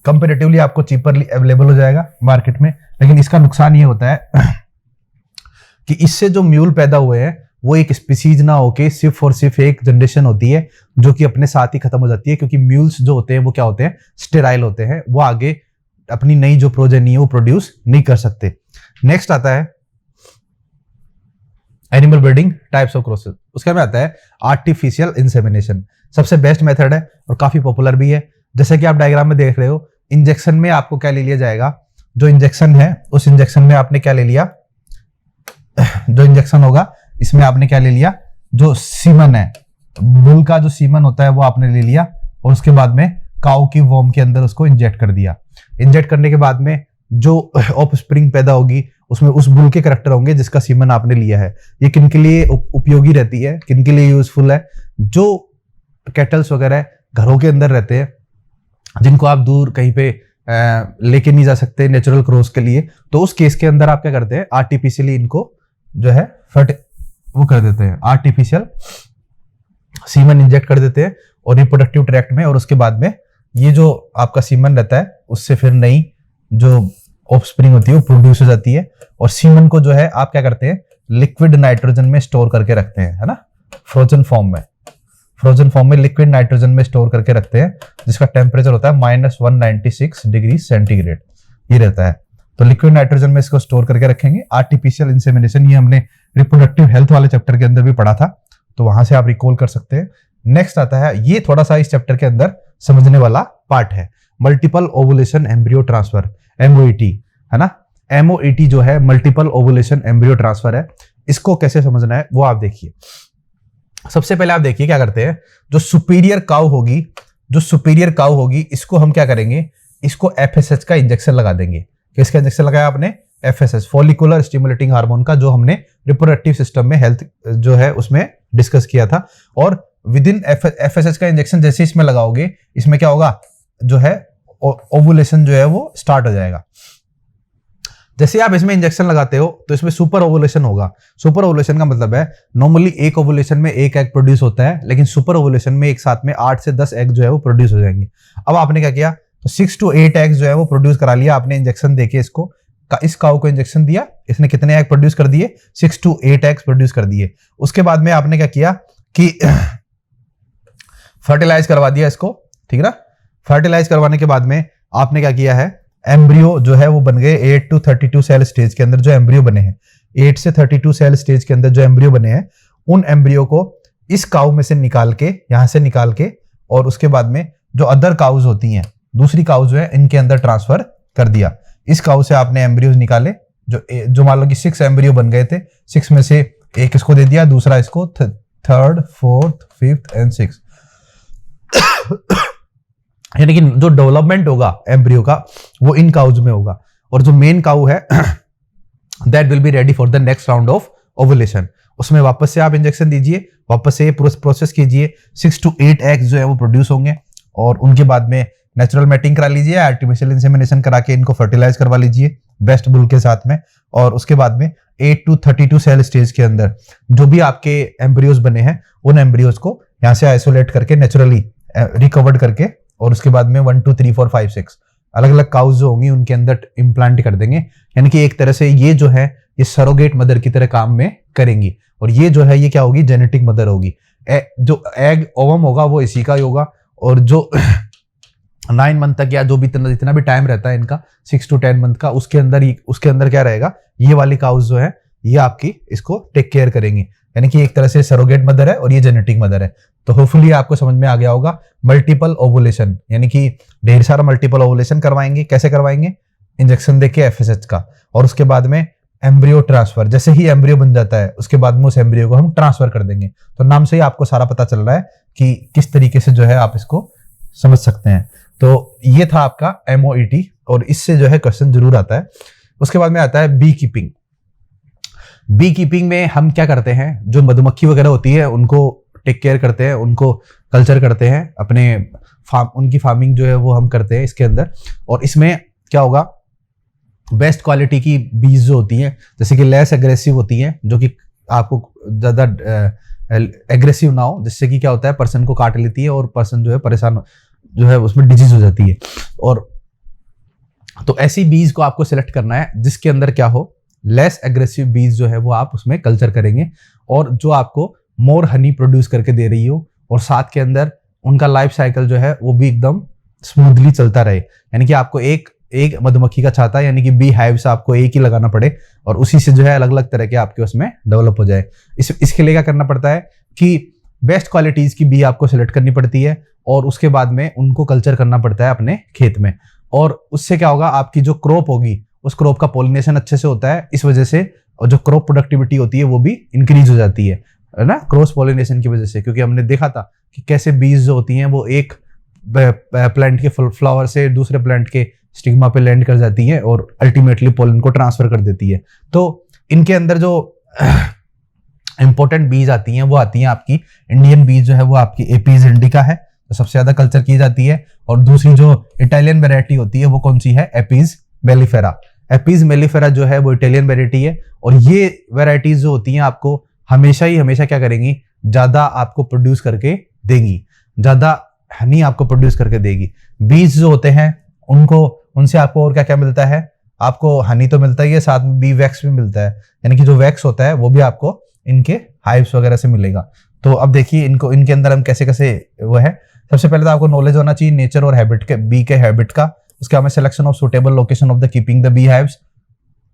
कंपेरेटिवली आपको चीपरली अवेलेबल हो जाएगा मार्केट में। लेकिन इसका नुकसान ये होता है कि इससे जो म्यूल पैदा हुए हैं वो एक स्पीसीज ना होके सिर्फ और सिर्फ एक जनरेशन होती है, जो कि अपने साथ ही खत्म हो जाती है, क्योंकि म्यूल्स जो होते हैं वो क्या होते हैं, स्टेराइल होते हैं, वो आगे अपनी नई जो प्रोजेनी है वो प्रोड्यूस नहीं कर सकते। नेक्स्ट आता है animal breeding types of crosses. उसके में आता है आर्टिफिशियल इंसेमिनेशन, सबसे बेस्ट मेथड है और काफी पॉपुलर भी है। जैसे कि आप डायग्राम में देख रहे हो, इंजेक्शन में आपको क्या ले लिया जाएगा, जो इंजेक्शन है उस इंजेक्शन में आपने क्या ले लिया, जो इंजेक्शन होगा इसमें आपने क्या ले लिया, जो सीमन है, बुल का जो सीमन होता है वो आपने ले लिया, और उसके बाद में काऊ की वॉर्म के अंदर उसको इंजेक्ट कर दिया। इंजेक्ट करने के बाद में जो ऑफस्प्रिंग पैदा होगी उसमें उस बुल के कैरेक्टर होंगे जिसका सीमन आपने लिया है। ये किन के लिए उपयोगी रहती है, किन के लिए यूजफुल है, जो कैटल्स वगैरह घरों के अंदर रहते हैं, जिनको आप दूर कहीं पे लेके नहीं जा सकते नेचुरल क्रॉस के लिए, तो उस केस के अंदर आप क्या करते हैं, आर्टिफिशियली इनको जो है वो कर देते हैं, आर्टिफिशियल सीमन इंजेक्ट कर देते हैं और रिप्रोडक्टिव ट्रैक्ट में, और उसके बाद में ये जो आपका सीमन रहता है उससे फिर नई जो ऑफस्प्रिंग होती है वो प्रोड्यूस हो जाती है। और सीमन को जो है आप क्या करते हैं, लिक्विड नाइट्रोजन में स्टोर करके रखते हैं, है ना, फ्रोजन फॉर्म में लिक्विड नाइट्रोजन में स्टोर करके रखते हैं, जिसका टेम्परेचर होता है -196 डिग्री सेंटीग्रेड, ये रहता है। तो लिक्विड नाइट्रोजन में इसको स्टोर करके रखेंगे। आर्टिफिशियल इंसेमिनेशन ये हमने रिप्रोडक्टिव हेल्थ वाले चैप्टर के अंदर भी पढ़ा था, तो वहां से आप रिकॉल कर सकते हैं। नेक्स्ट आता है, ये थोड़ा सा इस चैप्टर के अंदर समझने वाला पार्ट है, multiple ovulation embryo transfer, MOET, है ना। MOET जो है मल्टीपल ओवुलेशन एम्ब्रियो ट्रांसफर है, इसको कैसे समझना है वो आप देखिए। सबसे पहले आप देखिए क्या करते हैं, जो सुपीरियर काउ होगी इसको हम क्या करेंगे, इसको FSH का इंजेक्शन लगा देंगे। किसका इंजेक्शन लगाया आपने, FSH, फॉलिकुलर स्टिमुलेटिंग हार्मोन का, जो हमने रिप्रोडक्टिव सिस्टम में हेल्थ जो है उसमें डिस्कस किया था। और विद इन FSH का इंजेक्शन जैसे इसमें लगाओगे, इसमें क्या होगा, जो है ओवुलेशन जो है वो स्टार्ट हो जाएगा। जैसे आप इसमें इंजेक्शन लगाते हो तो इसमें सुपर ओवुलेशन होगा। सुपर ओवुलेशन का मतलब है नॉर्मली एक ओवुलेशन में एक एग प्रोड्यूस होता है, लेकिन सुपर ओवुलेशन में एक साथ में 8 से 10 एग जो है वो प्रोड्यूस हो जाएंगे। अब आपने क्या किया, तो 6 to 8 एग्स जो है वो प्रोड्यूस करा लिया आपने इंजेक्शन देके। इसको इस काऊ को इंजेक्शन दिया, इसने कितने एग प्रोड्यूस कर दिए, 6 to 8 एग्स प्रोड्यूस कर दिए। उसके बाद में आपने क्या किया कि फर्टिलाइज करवा दिया इसको, ठीक है ना। फर्टिलाइज करवाने के बाद में आपने क्या किया है, एम्ब्रियो जो है वो बन गए 8 to 32 सेल स्टेज के अंदर जो एम्ब्रियो बने हैं, 8 से 32 सेल स्टेज के अंदर जो एम्ब्रियो बने हैं, उन एम्ब्रियो को इस काऊ में से निकाल के, यहां से निकाल के, और उसके बाद में जो अदर काउज होती हैं, दूसरी काउज जो है, इनके अंदर ट्रांसफर कर दिया। इस काउ से आपने एम्ब्रियोज निकाले, जो मान लो कि 6 एम्ब्रियो बन गए थे, 6 में से एक इसको दे दिया, दूसरा इसको, थर्ड, फोर्थ, फिफ्थ एंड 6। यानी कि जो डेवलपमेंट होगा एम्ब्रियो का वो इन काउज में होगा, और जो मेन काउ है that will be ready for the next round of ovulation. उसमें वापस से आप इंजेक्शन दीजिए, वापस से प्रोसेस कीजिए, 6 to 8 एग्स जो है वो प्रोड्यूस होंगे, और उनके बाद में नेचुरल मैटिंग करा लीजिए, आर्टिफिशियल इंसेमिनेशन करा के इनको फर्टिलाइज करवा लीजिए बेस्ट बुल के साथ में। और उसके बाद में 8 to 32 सेल स्टेज के अंदर जो भी आपके एम्ब्रियोज बने हैं उन एम्ब्रियोज को यहाँ से आइसोलेट करके नेचुरली रिकवर्ड करके, और उसके बाद में 1 2 3 4 5 6 अलग अलग काउज जो होंगी उनके अंदर इम्प्लांट कर देंगे। यानी कि एक तरह से ये जो है ये सरोगेट मदर की तरह काम में करेंगी, और ये जो है ये क्या होगी, जेनेटिक मदर होगी। जो एग ओवम होगा वो इसी का ही होगा, और जो 9 मंथ तक या जो भी जितना भी टाइम रहता है इनका 6 to 10 मंथ का, उसके अंदर क्या रहेगा, ये वाली काउज जो है ये आपकी इसको टेक केयर करेंगी। यानी कि एक तरह से सरोगेट मदर है और ये जेनेटिक मदर है। तो होपफुली आपको समझ में आ गया होगा। मल्टीपल ओवुलेशन यानी कि ढेर सारा मल्टीपल ओवुलेशन करवाएंगे। कैसे करवाएंगे, इंजेक्शन देके FSH का, और उसके बाद में एम्ब्रियो ट्रांसफर। जैसे ही एम्ब्रियो बन जाता है उसके बाद में उस एम्ब्रियो को हम ट्रांसफर कर देंगे। तो नाम से ही आपको सारा पता चल रहा है कि किस तरीके से जो है आप इसको समझ सकते हैं। तो ये था आपका MOET, और इससे जो है क्वेश्चन जरूर आता है। उसके बाद में आता है बी कीपिंग। बी कीपिंग में हम क्या करते हैं, जो मधुमक्खी वगैरह होती है उनको टेक केयर करते हैं, उनको कल्चर करते हैं, अपने उनकी फार्मिंग जो है वो हम करते हैं इसके अंदर। और इसमें क्या होगा, बेस्ट क्वालिटी की बीज जो होती हैं, जैसे कि लेस एग्रेसिव होती हैं, जो कि आपको ज़्यादा एग्रेसिव ना हो, जिससे कि क्या होता है पर्सन को काट लेती है और पर्सन जो है परेशान जो है उसमें डिजीज हो जाती है। और तो ऐसी बीज को आपको सिलेक्ट करना है जिसके अंदर क्या हो, लेस एग्रेसिव बीज जो है वो आप उसमें कल्चर करेंगे, और जो आपको मोर हनी प्रोड्यूस करके दे रही हो, और साथ के अंदर उनका लाइफ साइकिल जो है वो भी एकदम स्मूथली चलता रहे। यानी कि आपको एक मधुमक्खी का छाता यानी कि बी हाइव से आपको एक ही लगाना पड़े, और उसी से जो है अलग अलग तरह के आपके उसमें डेवलप हो जाए। इसके लिए क्या करना पड़ता है कि बेस्ट क्वालिटीज की बी आपको सिलेक्ट करनी पड़ती है, और उसके बाद में उनको कल्चर करना पड़ता है अपने खेत में। और उससे क्या होगा, आपकी जो क्रॉप होगी उस क्रॉप का पॉलिनेशन अच्छे से होता है, इस वजह से और जो क्रॉप प्रोडक्टिविटी होती है वो भी इंक्रीज हो जाती है ना, क्रॉस पॉलिनेशन की वजह से। क्योंकि हमने देखा था कि कैसे बीज जो होती हैं वो एक प्लांट के फ्लावर से दूसरे प्लांट के स्टिग्मा पे लैंड कर जाती है और अल्टीमेटली पोलन को ट्रांसफर कर देती है। तो इनके अंदर जो इंपॉर्टेंट बीज आती हैं वो आती हैं आपकी इंडियन बीज जो है वो आपकी एपीज इंडिका है, तो सबसे ज्यादा कल्चर की जाती है। और दूसरी जो इटालियन वेराइटी होती है वो कौन सी है, एपीज मेलिफेरा। एपीज मेलिफेरा जो है वो इटालियन वेराइटी है, और ये वेराइटीज जो होती हैं आपको हमेशा क्या करेंगी, ज्यादा आपको प्रोड्यूस करके देंगी, ज्यादा हनी आपको प्रोड्यूस करके देगी। बीज जो होते हैं उनसे आपको और क्या क्या मिलता है, आपको हनी तो मिलता ही है, साथ में बी वैक्स भी मिलता है, यानी कि जो वैक्स होता है वो भी आपको इनके हाइव्स वगैरह से मिलेगा। तो अब देखिए इनके अंदर हम कैसे वो है। सबसे पहले तो आपको नॉलेज होना चाहिए नेचर और हैबिट के, बी के हैबिट का। उसके बाद में selection of suitable location of the keeping the bee hives.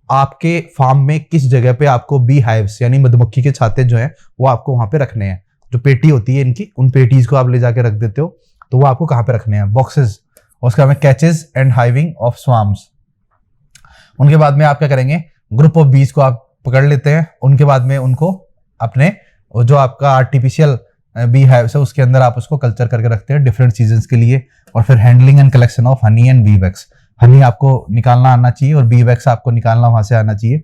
आपके फार्म में किस जगह पे आपको बी हाइव्स यानी मधुमक्खी के छाते जो है वो आपको वहां पे रखने हैं। जो पेटी होती है इनकी, उन पेटीज को आप ले जाके रख देते हो, तो वो आपको कहाँ पे रखने हैं, बॉक्सेस। और उसके बाद में catches and hiving of swarms. उनके बाद में आप क्या करेंगे, ग्रुप ऑफ बीज को आप पकड़ लेते हैं, उनके बाद में उनको अपने जो आपका आर्टिफिशियल बी हाइव्स है उसके अंदर आप उसको कल्चर करके रखते हैं डिफरेंट सीजन्स के लिए। और फिर handling and collection of honey and B wax. Honey आपको निकालना आना चाहिए और बी वैक्स आपको निकालना वहां से आना चाहिए।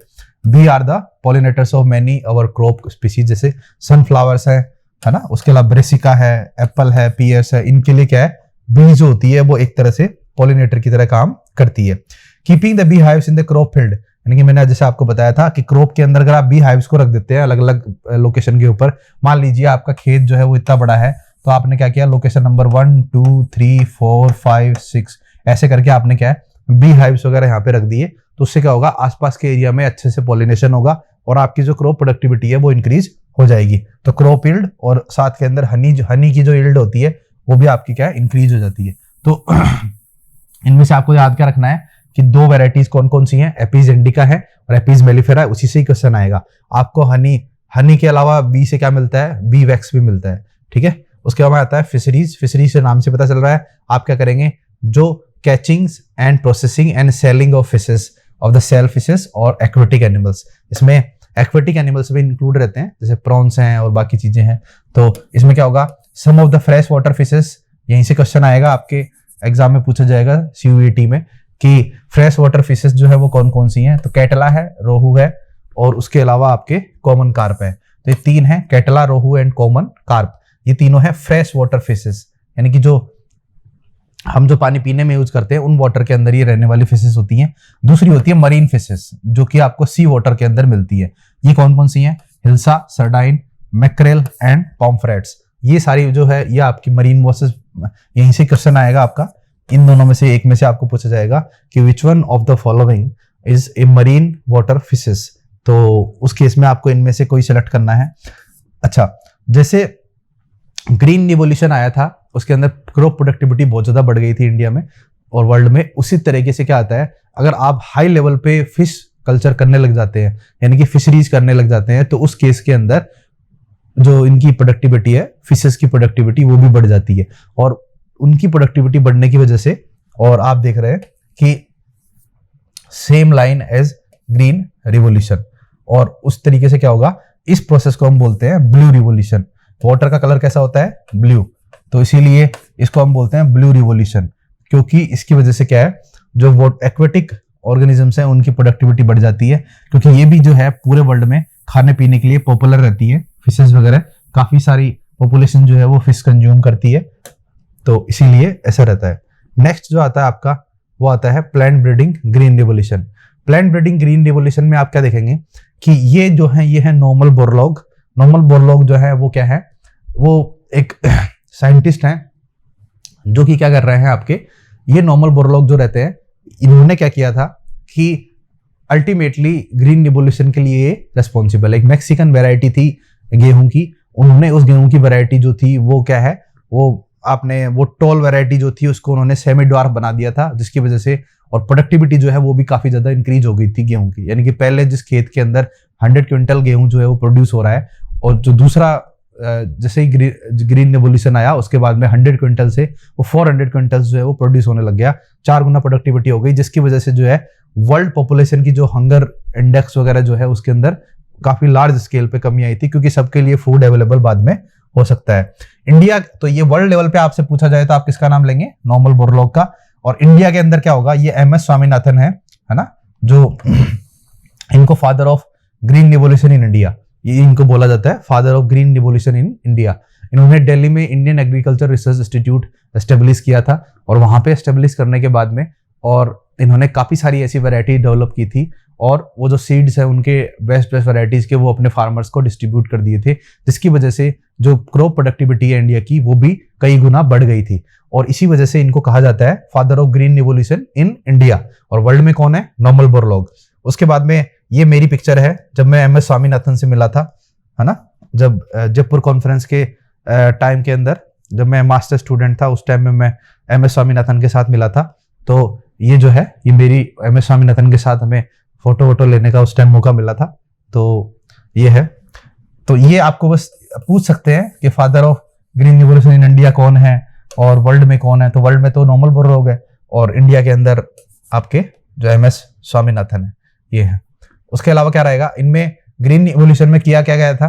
Bee are the pollinators of many our crop species, जैसे सनफ्लावर्स है ना, उसके अलावा ब्रेसिका है, एप्पल है, पियर्स है, इनके लिए क्या है, बी जो होती है वो एक तरह से पॉलिनेटर की तरह काम करती है। Keeping the bee hives in the crop field, यानी कि मैंने जैसे आपको बताया था कि क्रॉप के अंदर अगर आप बी हाइव्स को रख देते हैं अलग अलग लोकेशन के ऊपर, मान लीजिए आपका खेत जो है वो इतना बड़ा है, तो आपने क्या किया, लोकेशन नंबर 1 2 3 4 5 6 ऐसे करके आपने क्या है बी हाइव्स वगैरह यहाँ पे रख दिए। तो उससे क्या होगा, आसपास के एरिया में अच्छे से पॉलिनेशन होगा और आपकी जो क्रॉप प्रोडक्टिविटी है वो इंक्रीज हो जाएगी। तो क्रॉप यील्ड और साथ के अंदर हनी की जो यील्ड होती है वो भी आपकी क्या है, इंक्रीज हो जाती है। तो इनमें से आपको याद क्या रखना है कि दो वेराइटीज कौन कौन सी हैं, एपीज इंडिका है और एपीज मेलिफेरा है। उसी से ही क्वेश्चन आएगा। आपको हनी के अलावा बी से क्या मिलता है, बी वैक्स भी मिलता है, ठीक है। उसके बाद आता है फिशरीज। फिशरीज से नाम से पता चल रहा है आप क्या करेंगे, जो catching and processing and selling of fishes, of the sell fishes और एक्वेटिक एनिमल्स। इसमें एक्वेटिक एनिमल्स भी इंक्लूड रहते हैं, जैसे प्रॉन्स हैं और बाकी चीजें हैं। तो इसमें क्या होगा, some of the fresh water fishes, यहीं से क्वेश्चन आएगा आपके एग्जाम में, पूछा जाएगा CUET में कि फ्रेश वाटर फिशेस जो है वो कौन कौन सी हैं। तो कैटला है, रोहू है, और उसके अलावा आपके कॉमन कार्प है। तो ये तीन है, कैटला, रोहू एंड कॉमन कार्प, ये तीनों है फ्रेश वाटर फिशेस, यानी कि जो हम जो पानी पीने में यूज करते हैं उन वाटर के अंदर ये रहने वाली फिशेस होती हैं। दूसरी होती है मरीन फिशेस, जो कि आपको सी वाटर के अंदर मिलती है। ये कौन कौन सी हैं, हिल्सा, सर्डाइन, मैक्रेल एंड पॉम्फ्रेट्स, ये सारी जो है ये आपकी मरीन वॉसेस। यहीं से क्वेश्चन आएगा आपका, इन दोनों में से एक में से आपको पूछा जाएगा कि which one of the following is a marine water fishes. तो उस केस में आपको इनमें से कोई सिलेक्ट करना है। अच्छा, जैसे ग्रीन रिवॉल्यूशन आया था, उसके अंदर क्रॉप प्रोडक्टिविटी बहुत ज्यादा बढ़ गई थी इंडिया में और वर्ल्ड में। उसी तरीके से क्या आता है, अगर आप हाई लेवल पे फिश कल्चर करने लग जाते हैं, यानी कि फिशरीज करने लग जाते हैं, तो उस केस के अंदर जो इनकी प्रोडक्टिविटी है, फिशेस की प्रोडक्टिविटी, वो भी बढ़ जाती है। और उनकी प्रोडक्टिविटी बढ़ने की वजह से, और आप देख रहे हैं कि same line as green revolution, और उस तरीके से क्या होगा, इस प्रोसेस को हम बोलते हैं ब्लू रिवॉल्यूशन। वाटर का कलर कैसा होता है, ब्लू, तो इसीलिए इसको हम बोलते हैं ब्लू रिवॉल्यूशन, क्योंकि इसकी वजह से क्या है, जो वो एक्वेटिक ऑर्गेनिजम्स हैं उनकी प्रोडक्टिविटी बढ़ जाती है, क्योंकि ये भी जो है पूरे वर्ल्ड में खाने पीने के लिए पॉपुलर रहती है। फिशेस वगैरह काफी सारी पॉपुलेशन जो है वो फिश कंज्यूम करती है, तो इसीलिए ऐसा रहता है। नेक्स्ट जो आता है आपका, वो आता है plant breeding green revolution. Plant breeding green revolution में आप क्या देखेंगे कि ये जो है, ये है नॉर्मल बोरलॉग। नॉर्मल बोरलॉग जो है वो क्या है, वो एक साइंटिस्ट हैं जो कि क्या कर रहे हैं आपके, ये नॉर्मल बोरलॉग जो रहते हैं, इन्होंने क्या किया था कि अल्टीमेटली ग्रीन रिवॉल्यूशन के लिए रेस्पॉन्सिबल, एक मैक्सिकन वैरायटी थी गेहूं की, उन्होंने उस गेहूं की वैरायटी जो थी वो क्या है, वो आपने वो टॉल वैरायटी जो थी उसको उन्होंने सेमी ड्वार्फ बना दिया था, जिसकी वजह से और प्रोडक्टिविटी जो है वो भी काफी ज्यादा इंक्रीज हो गई थी गेहूं की। यानी कि पहले जिस खेत के अंदर 100 क्विंटल गेहूं जो है वो प्रोड्यूस हो रहा है, और जो दूसरा जैसे ही ग्रीन रिवॉल्यूशन आया उसके बाद में 100 क्विंटल से वो 400 क्विंटल जो है वो प्रोड्यूस होने लग गया, 4 गुना प्रोडक्टिविटी हो गई, जिसकी वजह से जो है वर्ल्ड पॉपुलेशन की जो हंगर इंडेक्स वगैरह जो है उसके अंदर काफी लार्ज स्केल पे कमी आई थी, क्योंकि सबके लिए फूड अवेलेबल बाद में हो सकता है। इंडिया, तो ये वर्ल्ड लेवल पे आपसे पूछा जाए तो आप किसका नाम लेंगे, नॉर्मल बोरलॉग का। और इंडिया के अंदर क्या होगा, ये MS स्वामीनाथन है ना, जो इनको father of green revolution in India, ये इनको बोला जाता है father of green revolution in India. इन्होंने दिल्ली में Indian agriculture research institute establish किया था, और वहां पे एस्टेब्लिश करने के बाद में और इन्होंने काफी सारी ऐसी वैरायटी डेवलप की थी, और वो जो सीड्स है उनके बेस्ट वैरायटीज के वो अपने फार्मर्स को डिस्ट्रीब्यूट कर दिए थे, जिसकी वजह से जो क्रॉप प्रोडक्टिविटी है इंडिया की वो भी कई गुना बढ़ गई थी। और इसी वजह से इनको कहा जाता है father of green revolution in India. और वर्ल्ड में कौन है, नॉर्मल बोरलॉग। उसके बाद में ये मेरी पिक्चर है जब मैं MS स्वामीनाथन से मिला था, है ना, जब जयपुर कॉन्फ्रेंस के टाइम के अंदर, जब मैं मास्टर स्टूडेंट था उस टाइम में मैं MS स्वामीनाथन के साथ मिला था। तो ये जो है, ये मेरी MS स्वामीनाथन के साथ हमें फोटो वोटो लेने का उस टाइम मौका मिला था। तो ये है, तो ये आपको बस पूछ सकते हैं कि father of green revolution in India कौन है और वर्ल्ड में कौन है। तो वर्ल्ड में तो नॉर्मल बोरलॉग है, और इंडिया के अंदर आपके जो MS स्वामीनाथन है ये है। उसके अलावा क्या रहेगा, इनमें ग्रीन रिवॉल्यूशन में किया क्या गया था,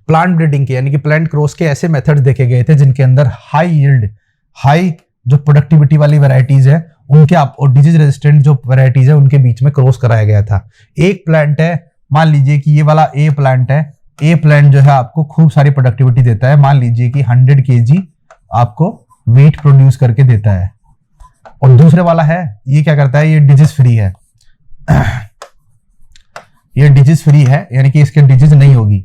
प्लांट ब्रीडिंग के, यानी कि प्लांट क्रॉस के ऐसे मेथड्स देखे गए थे जिनके अंदर हाई यील्ड, हाई जो प्रोडक्टिविटी वाली वैरायटीज है उनके आप, और डिजीज रेजिस्टेंट जो वैरायटीज है उनके बीच में क्रॉस कराया गया था। एक प्लांट है, मान लीजिए कि ये वाला A प्लांट है, A प्लांट जो है आपको खूब सारी प्रोडक्टिविटी देता है, मान लीजिए कि 100 kg आपको वेट प्रोड्यूस करके देता है। और दूसरे वाला है, ये क्या करता है, ये डिजीज फ्री है, ये डिजीज फ्री है, यानी कि इसके डिजीज नहीं होगी,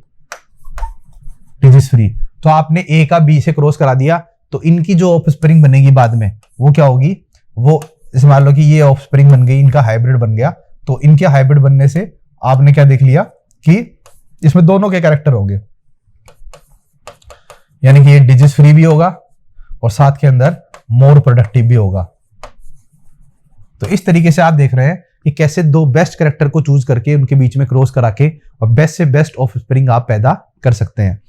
डिजीज फ्री। तो आपने A का B से क्रॉस करा दिया, तो इनकी जो ऑफस्प्रिंग बनेगी बाद में वो क्या होगी, वो इस मान लो कि ये ऑफस्प्रिंग बन गई, इनका हाइब्रिड बन गया। तो इनके हाइब्रिड बनने से आपने क्या देख लिया कि इसमें दोनों के कैरेक्टर होंगे, यानी कि ये डिजीज फ्री भी होगा और साथ के अंदर मोर प्रोडक्टिव भी होगा। तो इस तरीके से आप देख रहे हैं कि कैसे दो बेस्ट कैरेक्टर को चूज करके उनके बीच में क्रॉस करा के और बेस्ट से बेस्ट ऑफस्प्रिंग आप पैदा कर सकते हैं।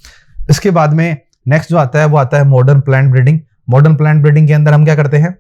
इसके बाद में नेक्स्ट जो आता है वो आता है modern plant breeding. Modern plant breeding के अंदर हम क्या करते हैं,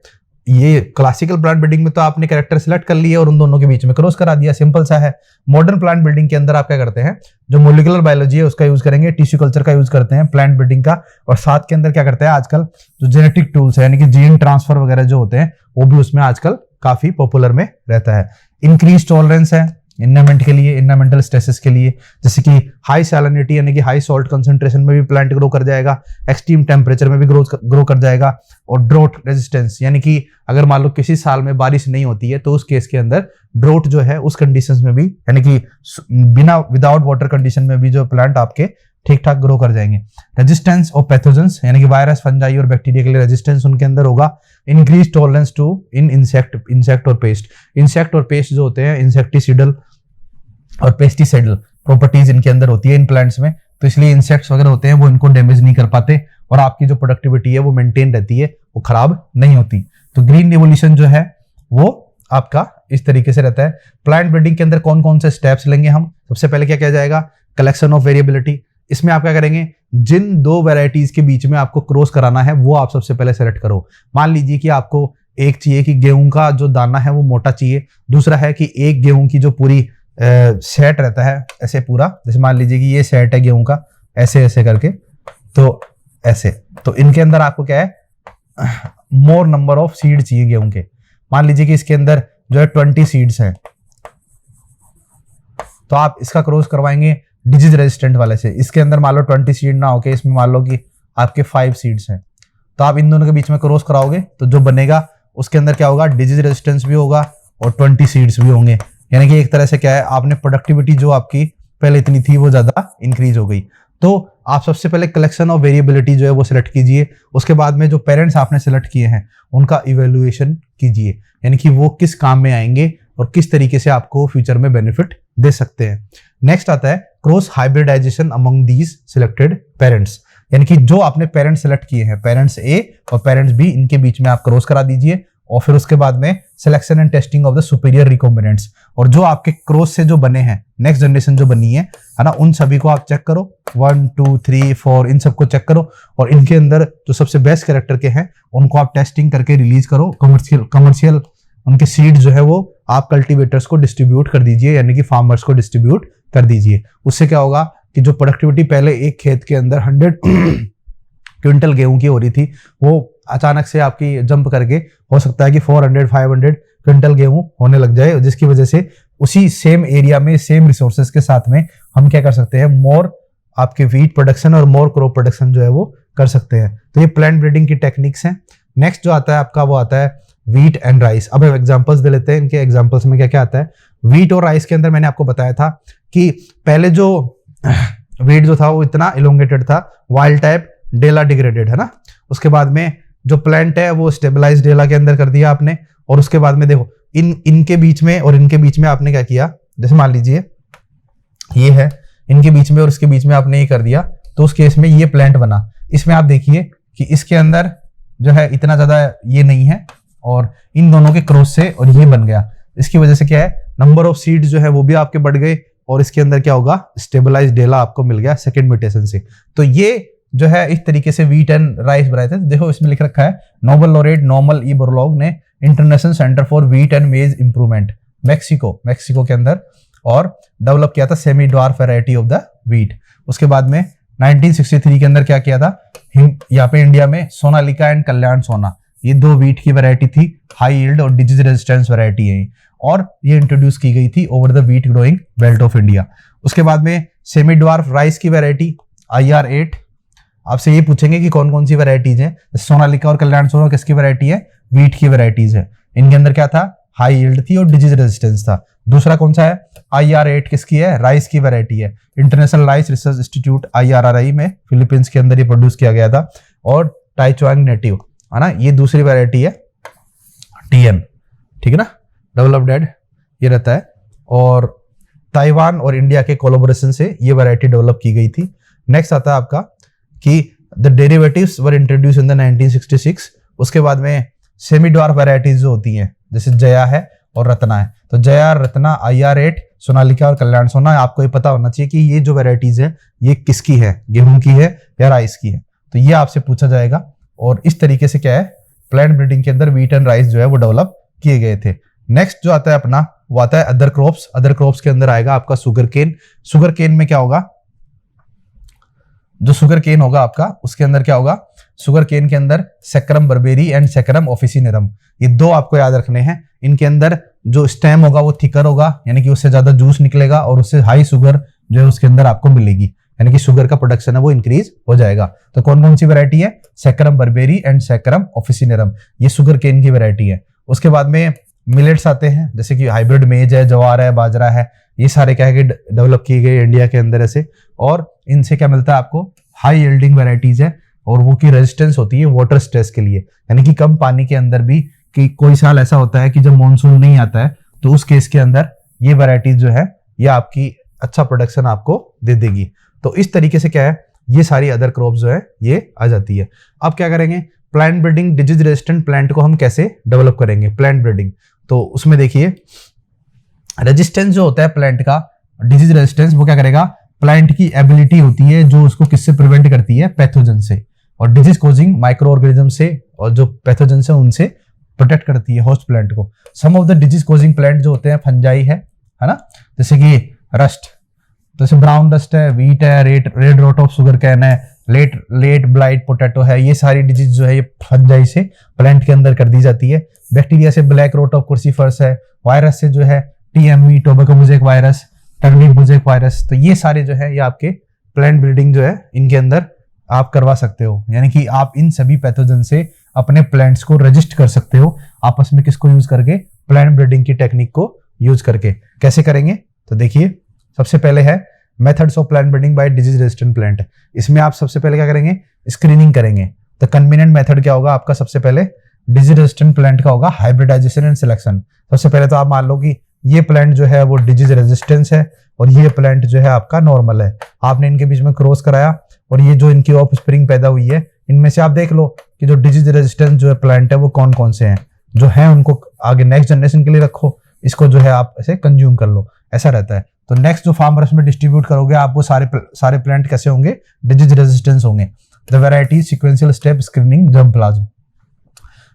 ये क्लासिकल प्लांट ब्रीडिंग में तो आपने कैरेक्टर सिलेक्ट कर लिए और उन दोनों के बीच में क्रॉस करा दिया, सिंपल सा है। मॉडर्न प्लांट ब्रीडिंग के अंदर आप क्या करते हैं, जो मोलिकुलर बायोलॉजी है उसका यूज करेंगे, टिश्यू कल्चर का यूज करते हैं प्लांट ब्रीडिंग का, और साथ के अंदर क्या करते हैं आजकल जो जेनेटिक टूल्स है यानी कि जीन ट्रांसफर वगैरह जो होते हैं वो भी उसमें आजकल काफी पॉपुलर में रहता है। इंक्रीज टॉलरेंस है इन्वायरमेंट के लिए, इन्वायरमेंटल स्ट्रेसेस के लिए, जैसे कि हाई सैलिनिटी यानी कि हाई सॉल्ट कंसंट्रेशन में भी प्लांट ग्रो कर जाएगा, एक्सट्रीम टेम्परेचर में भी ग्रो कर जाएगा, और ड्रोट रेजिस्टेंस यानी कि अगर मान लो किसी साल में बारिश नहीं होती है तो उस केस के अंदर ड्रोट जो है उस कंडीशंस में भी यानी कि बिना विदाउट वाटर कंडीशन में भी जो प्लांट आपके ठीक ठाक ग्रो कर जाएंगे। रेजिस्टेंस ऑफ पैथोजेंस यानी कि वायरस, फंजाई और बैक्टीरिया के लिए रेजिस्टेंस उनके अंदर होगा। Increase tolerance to in insect और पेस्ट, इंसेक्ट और पेस्ट जो होते हैं इंसेक्टिसिडल और पेस्टिसाइडल प्रॉपर्टीज इनके अंदर होती है इन प्लांट्स में, तो इसलिए इंसेक्ट्स वगैरह होते हैं वो इनको डैमेज नहीं कर पाते और आपकी जो प्रोडक्टिविटी है वो मेंटेन रहती है, वो खराब नहीं होती। तो ग्रीन रिवोल्यूशन जो है वो आपका इस तरीके से रहता है। प्लांट ब्रीडिंग के अंदर कौन कौन से स्टेप्स लेंगे हम, सबसे पहले क्या किया जाएगा, कलेक्शन ऑफ वेरिएबिलिटी। इसमें आप क्या करेंगे, जिन दो वेराइटीज के बीच में आपको क्रॉस कराना है वो आप सबसे पहले सेलेक्ट करो। मान लीजिए कि आपको एक चाहिए कि गेहूं का जो दाना है वो मोटा चाहिए, दूसरा है कि एक गेहूं की जो पूरी सेट रहता है ऐसे पूरा, जैसे मान लीजिए कि ये सेट है गेहूं का ऐसे ऐसे करके, तो ऐसे, तो इनके अंदर आपको क्या है, मोर नंबर ऑफ सीड चाहिए गेहूं के। मान लीजिए कि इसके अंदर जो है 20 सीड्स हैं, तो आप इसका क्रॉस करवाएंगे डिजीज रेजिस्टेंट वाले से। इसके अंदर मान लो 20 सीड ना होके इसमें मान लो कि आपके 5 सीड्स हैं, तो आप इन दोनों के बीच में क्रॉस कराओगे तो जो बनेगा उसके अंदर क्या होगा, डिजीज रेजिस्टेंस भी होगा और 20 सीड्स भी होंगे। यानी कि एक तरह से क्या है, आपने प्रोडक्टिविटी जो आपकी पहले इतनी थी वो ज्यादा इंक्रीज हो गई। तो आप सबसे पहले कलेक्शन ऑफ वेरिएबिलिटी जो है वो सिलेक्ट कीजिए, उसके बाद में जो पेरेंट्स आपने सिलेक्ट किए हैं उनका इवेल्युएशन कीजिए, यानी कि वो किस काम में आएंगे और किस तरीके से आपको फ्यूचर में बेनिफिट दे सकते हैं। नेक्स्ट आता है cross hybridization among these selected parents, यानी कि जो आपने पेरेंट्स सेलेक्ट किए हैं, पेरेंट्स ए और पेरेंट्स बी, इनके बीच में आप क्रॉस करा दीजिए, और फिर उसके बाद में selection and testing of the superior recombinants, और जो आपके क्रॉस से जो बने हैं, नेक्स्ट जनरेशन जो बनी है ना, उन सभी को आप चेक करो, 1 2 3 4 इन सबको चेक करो, और इनके अंदर जो सबसे बेस्ट कैरेक्टर के हैं उनको आप टेस्टिंग करके रिलीज करो। कमर्शियल उनके सीड जो है वो आप कल्टीवेटर्स को डिस्ट्रीब्यूट कर दीजिए, यानी कि फार्मर्स को डिस्ट्रीब्यूट कर दीजिए। उससे क्या होगा कि जो प्रोडक्टिविटी पहले एक खेत के अंदर 100 क्विंटल गेहूं की हो रही थी, वो अचानक से आपकी जंप करके हो सकता है कि 400-500 क्विंटल गेहूं होने लग जाए, जिसकी वजह से उसी सेम एरिया में सेम रिसोर्सेज के साथ में हम क्या कर सकते हैं, मोर आपके वीट प्रोडक्शन और मोर क्रॉप प्रोडक्शन जो है वो कर सकते हैं। तो ये प्लांट ब्रीडिंग की टेक्निक्स हैं। नेक्स्ट जो आता है आपका वो आता है वीट एंड राइस। अब हम एग्जांपल्स दे लेते हैं, इनके एग्जांपल्स में क्या क्या आता है। वीट और राइस के अंदर मैंने आपको बताया था कि पहले जो वीट जो था वो इतना इलोंगेटेड था, वाइल्ड टाइप डेला डिग्रेडेड है ना, उसके बाद में जो प्लांट है वो स्टेबलाइज डेला के अंदर कर दिया आपने, और उसके बाद में देखो इनके बीच में और इनके बीच में आपने क्या किया, जैसे मान लीजिए ये है, इनके बीच में और इसके बीच में आपने ये कर दिया, तो उस केस में ये प्लांट बना। इसमें आप देखिए कि इसके अंदर जो है इतना ज्यादा ये नहीं है, और इन दोनों के क्रॉस से और ये बन गया। इसकी वजह से क्या है, नंबर ऑफ सीड्स जो है वो भी आपके बढ़ गए, और इसके अंदर क्या होगा, स्टेबलाइज डेला आपको मिल गया सेकेंड म्यूटेशन से। तो ये जो है इस तरीके से वीट एंड राइस बनाए थे। देखो इसमें लिख रखा है Nobel laureate Norman E Borlaug ने international centre for wheat and maize improvement Mexico के अंदर और डेवलप किया था semi dwarf variety of the wheat. उसके बाद में 1963 के अंदर क्या किया था, यहाँ पे इंडिया में सोनालिका एंड कल्याण सोना, ये दो वीट की वैरायटी थी, हाई यील्ड और डिजीज रेजिस्टेंस वैरायटी है, और ये इंट्रोड्यूस की गई थी over the wheat growing belt of India. उसके बाद में सेमी ड्वार्फ राइस की वैरायटी IR8। आपसे ये पूछेंगे कि कौन कौन सी वैरायटीज है, सोनालिका और कल्याण सोना किसकी वैरायटी है, वीट की वैरायटीज है। इनके अंदर क्या था, हाई यील्ड थी और डिजीज रेजिस्टेंस था। दूसरा कौन सा है, IR8 किसकी है, राइस की वैरायटी है। International rice research institute IRRI में फिलीपींस के अंदर ये प्रोड्यूस किया गया था। और टाइचुआंग नेटिव है ना, ये दूसरी वैरायटी है TN, ठीक है ना, डेवलप्ड एड ये रहता है। और ताइवान और इंडिया के कोलैबोरेशन से ये वैरायटी डेवलप की गई थी। नेक्स्ट आता है आपका कि the derivatives were introduce in the 1966। उसके बाद में सेमी ड्वार्फ वैरायटीज जो होती हैं, जैसे जया है और रत्ना है, तो जया, रत्ना, IR8, सोनालिका और कल्याण सोना, आपको ये पता होना चाहिए कि ये जो वैरायटीज है ये किसकी है, गेहूं की है या राइस की है, तो ये आपसे पूछा जाएगा। और इस तरीके से क्या है प्लांट ब्रीडिंग के अंदर वीट एंड राइस जो है वो डेवलप किए गए थे। नेक्स्ट जो आता है अपना वो आता है अदर क्रॉप्स। अदर क्रॉप्स के अंदर आएगा आपका शुगर केन। शुगर केन में क्या होगा, जो शुगर केन होगा आपका उसके अंदर क्या होगा, शुगर केन के अंदर sacrum barberi and sacrum officinarum, ये दो आपको याद रखने हैं। इनके अंदर जो स्टेम होगा वो थिकर होगा, यानी कि उससे ज्यादा जूस निकलेगा और उससे हाई शुगर जो है उसके अंदर आपको मिलेगी, यानी कि शुगर का प्रोडक्शन है वो इंक्रीज हो जाएगा। तो कौन कौन सी वैरायटी है, sacrum barberi and sacrum officinarum, ये शुगर केन की वैरायटी है। उसके बाद में मिलेट्स आते हैं, जैसे कि हाइब्रिड मेज है, ज्वार है, बाजरा है, ये सारे क्या है कि डेवलप किए गए इंडिया के अंदर ऐसे, और इनसे क्या मिलता है आपको, हाई यील्डिंग वैरायटीज है और वो की रेजिस्टेंस होती है वाटर स्ट्रेस के लिए, यानी कि कम पानी के अंदर भी, कि कोई साल ऐसा होता है कि जब मानसून नहीं आता है तो उस केस के अंदर ये वैरायटीज जो है ये आपकी अच्छा प्रोडक्शन आपको दे देगी। तो इस तरीके से क्या है, ये सारी अदर क्रॉप जो है ये आ जाती है। अब क्या करेंगे, plant breeding disease resistant plant को हम कैसे डेवलप करेंगे, प्लांट ब्रीडिंग। तो उसमें देखिए रेजिस्टेंस जो होता है प्लांट का, डिजीज रेजिस्टेंस, वो क्या करेगा, प्लांट की एबिलिटी होती है जो उसको किससे प्रिवेंट करती है, पैथोजन से, और डिजीज कोजिंग माइक्रो ऑर्गेनिज्म से, और जो पैथोजन से उनसे प्रोटेक्ट करती है होस्ट प्लांट को। Some of the disease causing plant जो होते हैं फंजाई है ना, जैसे कि रस्ट, तो जैसे ब्राउन रस्ट है, वीट है, red rot of sugarcane है, लेट ब्लाइट पोटैटो है, ये सारी डिजीज जो है ये फंजाई से प्लांट के अंदर कर दी जाती है। बैक्टीरिया से ब्लैक रोट ऑफ क्रूसीफरस है, वायरस से जो है TME tobacco mosaic virus, turnip mosaic virus, तो ये सारे जो है ये आपके प्लांट ब्रीडिंग जो है इनके अंदर आप करवा सकते हो, यानी कि आप इन सभी पैथोजन से अपने प्लांट्स को रजिस्ट कर सकते हो आपस में, किसको यूज करके, प्लांट ब्रीडिंग की टेक्निक को यूज करके। कैसे करेंगे, तो देखिए सबसे पहले है methods of plant breeding by disease resistant plant. इसमें आप सबसे पहले क्या करेंगे, स्क्रीनिंग करेंगे। तो कन्वीनियंट मेथड क्या होगा आपका, सबसे पहले डिजीज रेजिस्टेंट प्लांट का होगा हाइब्रिडाइजेशन एंड सिलेक्शन। सबसे पहले तो आप मान लो कि ये प्लांट जो है वो डिजीज रेजिस्टेंस है और ये प्लांट जो है आपका नॉर्मल है, आपने इनके बीच में क्रॉस कराया और ये जो इनकी ऑफ स्प्रिंग पैदा हुई है, इनमें से आप देख लो कि जो डिजीज रेजिस्टेंस जो है प्लांट है वो कौन कौन से हैं, जो है उनको आगे नेक्स्ट जनरेशन के लिए रखो, इसको जो है आप ऐसे कंज्यूम कर लो, ऐसा रहता है। तो नेक्स्ट जो फार्मर्स में डिस्ट्रीब्यूट करोगे आप वो सारे प्लांट कैसे होंगे, डिजीज रेजिस्टेंस होंगे। The variety sequential step screening germ plasm,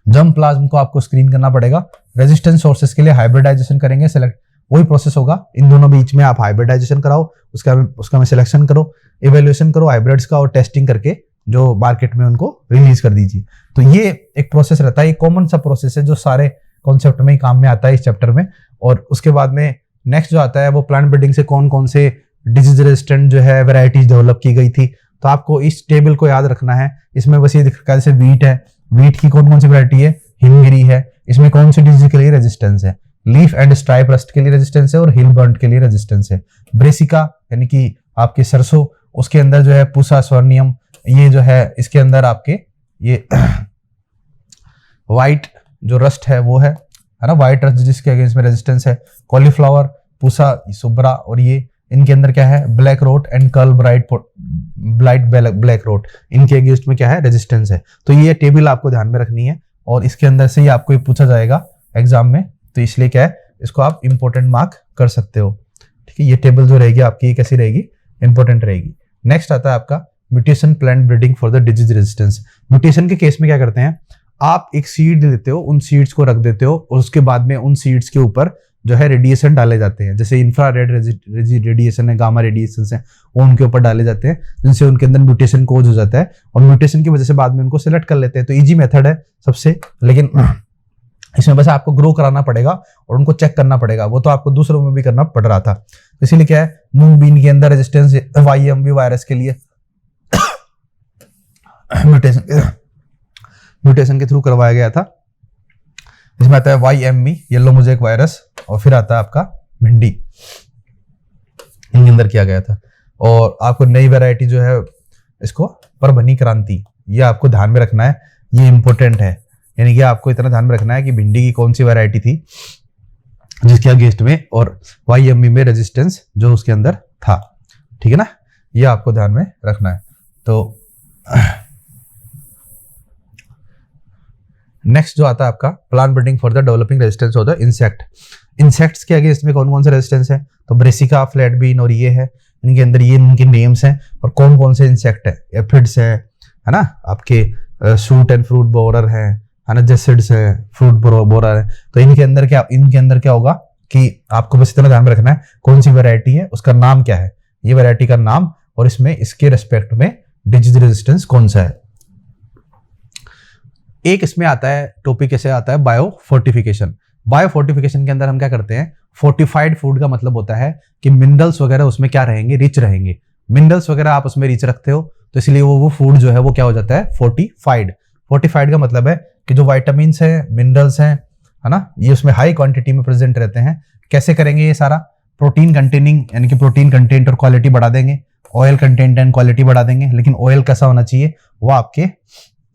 germ plasm को आपको स्क्रीन करना पड़ेगा। रेजिस्टेंस सोर्सेस के लिए हाइब्रिडाइजेशन करेंगे, सेलेक्ट, वही प्रोसेस होगा, इन दोनों बीच में आप हाइब्रिडाइजेशन कराओ, उसका में सिलेक्शन करो, इवेल्युएशन करो हाइब्रिड्स का और टेस्टिंग करके जो मार्केट में उनको रिलीज कर दीजिए। तो ये एक प्रोसेस रहता है, ये कॉमन सा प्रोसेस है जो सारे कॉन्सेप्ट में ही काम में आता है इस चैप्टर में। और उसके बाद में नेक्स्ट जो आता है वो प्लांट ब्रीडिंग से कौन कौन से डिजीज रेजिस्टेंट जो है वैरायटीज डेवलप की गई थी। तो आपको इस टेबल को याद रखना है, इसमें बस ये दिख रखा है जैसे वीट है, वीट की कौन कौन सी वैरायटी है, हिमगिरी है, इसमें कौन सी डिजीज के लिए रेजिस्टेंस है, लीफ एंड स्ट्राइप रस्ट के लिए रेजिस्टेंस है और हिल बर्ट के लिए रेजिस्टेंस है। ब्रेसिका यानी कि आपके सरसों, उसके अंदर जो है पूसा स्वर्नियम, ये जो है इसके अंदर आपके ये व्हाइट जो रस्ट है वो है ना, व्हाइट रस्ट जिसके अगेंस्ट में रेजिस्टेंस है। कॉलीफ्लावर, पूसा सुब्रा, और ये इनके अंदर क्या है, black wrote and curl blight black rot, इनके अगेंस्ट में क्या है, रेजिस्टेंस है। तो ये टेबल आपको ध्यान में रखनी है और इसके अंदर से ही आपको ये पूछा जाएगा एग्जाम में, तो इसलिए क्या है, इसको आप इंपॉर्टेंट मार्क कर सकते हो। ठीक है, ये टेबल जो रहेगी आपकी कैसी रहेगी, इंपॉर्टेंट रहेगी। नेक्स्ट आता है आपका mutation plant breeding for the disease resistance. Mutation के केस में क्या करते हैं, आप एक सीड लेते हो, उन सीड्स को रख देते हो और उसके बाद में उन सीड्स के ऊपर जो है रेडिएशन डाले जाते हैं, जैसे इंफ्रारेड रेडिएशन है, गामा रेडिएशन है, वो उनके ऊपर डाले जाते हैं, जिनसे उनके अंदर म्यूटेशन कोज हो जाता है और म्यूटेशन की वजह से बाद में उनको सिलेक्ट कर लेते हैं। तो इजी मेथड है सबसे, लेकिन इसमें बस आपको ग्रो कराना पड़ेगा और उनको चेक करना पड़ेगा, वो तो आपको दूसरों में भी करना पड़ रहा था। इसीलिए क्या है, मूंग बीन के अंदर रेजिस्टेंस YMV वायरस के लिए म्यूटेशन के थ्रू करवाया गया था। इसमें आता है YMV येलो मोज़ेक वायरस, और फिर आता है आपका भिंडी, इनके अंदर किया गया था। और आपको नई वैरायटी जो है इसको परभनी क्रांति, ये आपको ध्यान में रखना है, ये इंपॉर्टेंट है, यानी कि आपको इतना ध्यान में रखना है कि भिंडी की कौन सी वैरायटी थी जिसके अगेंस्ट में और YMV में रेजिस्टेंस जो उसके अंदर था। ठीक है ना, ये आपको ध्यान में रखना है। तो नेक्स्ट जो आता है आपका plant breeding for the developing resistance of the insect. Insects के अगेंस्ट में कौन कौन से रेजिस्टेंस है, तो ब्रेसिका, फ्लैट बीन और ये है, इनके अंदर ये इनके नेम्स हैं और कौन कौन से इंसेक्ट है, एफिड्स है ना, आपके शूट एंड फ्रूट बोरर है है ना, जेसिड्स है, फ्रूट बोरर है। तो इनके अंदर क्या होगा कि आपको बस इतना ध्यान में रखना है कौन सी वैरायटी है, उसका नाम क्या है, ये वैरायटी का नाम, और इसमें इसके रेस्पेक्ट में डिजीज रेजिस्टेंस कौन सा है। एक इसमें आता है टॉपिक, कैसे आता है, बायोफोर्टिफिकेशन। बायोफोर्टिफिकेशन के अंदर हम क्या करते हैं, फोर्टिफाइड फूड का मतलब होता है कि मिनरल्स वगैरह उसमें क्या रहेंगे, रिच रहेंगे। मिनरल्स वगैरह आप उसमें रिच रखते हो तो इसलिए वो फूड जो है वो क्या हो जाता है, फोर्टिफाइड। फोर्टिफाइड का मतलब है कि जो वाइटामिन्स है, मिनरल्स हैं, है ना, ये उसमें हाई क्वांटिटी में प्रेजेंट रहते हैं। कैसे करेंगे ये सारा, प्रोटीन कंटेनिंग, यानी कि प्रोटीन कंटेंट और क्वालिटी बढ़ा देंगे, ऑयल कंटेंट एंड क्वालिटी बढ़ा देंगे। लेकिन ऑयल कैसा होना चाहिए, वो आपके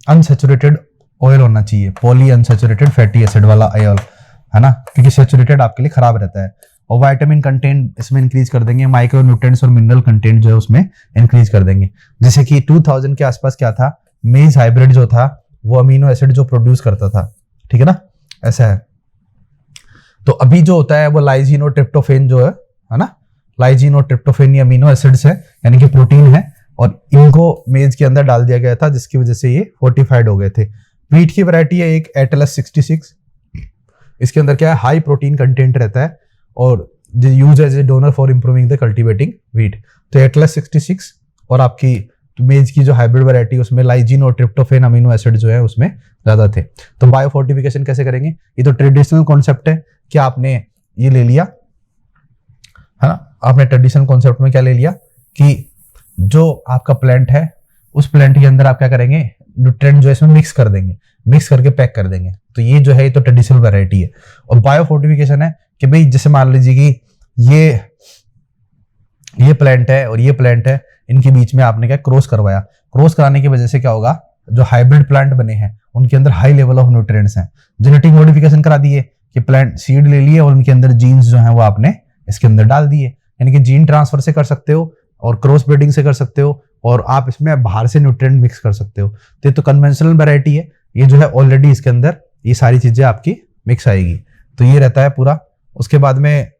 अनसैचुरेटेड ऑयल होना चाहिए, पॉली अनसैचुरेटेड फैटी एसिड वाला ऑयल, है ना, क्योंकि सैचुरेटेड आपके लिए खराब रहता है। और विटामिन कंटेंट इसमें इंक्रीज कर देंगे, माइक्रो न्यूट्रिएंट्स और मिनरल कंटेंट जो है उसमें इंक्रीज कर देंगे। जैसे कि 2000 के आसपास क्या था, मेज हाइब्रिड जो था वो अमीनो एसिड जो प्रोड्यूस करता था, ठीक है ना, ऐसा है। तो अभी जो होता है वो लाइजीन और ट्रिप्टोफेन जो है ना, लाइजीन और ट्रिप्टोफेन ये अमीनो एसिड्स है, यानी कि प्रोटीन है, और इनको मेज के अंदर डाल दिया गया था जिसकी वजह से ये फोर्टिफाइड हो गए थे। व्हीट की वैरायटी है एक एटलस 66, इसके अंदर क्या है, हाई प्रोटीन कंटेंट रहता है और use as a donor for improving the cultivating wheat. तो एटलस 66 और आपकी मेज की जो हाइब्रिड वैरायटी उसमें लाइजीन और ट्रिप्टोफेन अमीनो एसिड जो है उसमें ज्यादा थे। तो बायोफोर्टिफिकेशन कैसे करेंगे, ये तो ट्रेडिशनल कॉन्सेप्ट है कि आपने ये ले लिया, है ना, आपने ट्रेडिशनल कॉन्सेप्ट में क्या ले लिया कि जो आपका प्लांट है उस प्लांट के अंदर आप क्या करेंगे, न्यूट्रिएंट जो है इसमें मिक्स कर देंगे, मिक्स करके पैक कर देंगे। तो ये जो है ये तो ट्रेडिशनल वैरायटी है। और बायोफोर्टिफिकेशन है कि भाई जैसे मान लीजिए कि ये प्लांट है और ये प्लांट है, इनके बीच में आपने क्या क्रॉस करवाया, क्रॉस कराने की वजह से क्या होगा, जो हाइब्रिड प्लांट बने हैं उनके अंदर हाई लेवल ऑफ न्यूट्रिएंट्स हैं। जेनेटिक मॉडिफिकेशन करा दिए कि प्लांट सीड ले लिए और उनके अंदर जीन्स जो है वो आपने इसके अंदर डाल दिए, यानी कि जीन ट्रांसफर से कर सकते हो और क्रॉस ब्रीडिंग से कर सकते हो, और आप इसमें बाहर से न्यूट्रिएंट मिक्स कर सकते हो। तो ये तो कन्वेंशनल वैरायटी है, ये जो है ऑलरेडी इसके अंदर ये सारी चीजें आपकी मिक्स आएगी। तो ये रहता है पूरा। उसके बाद में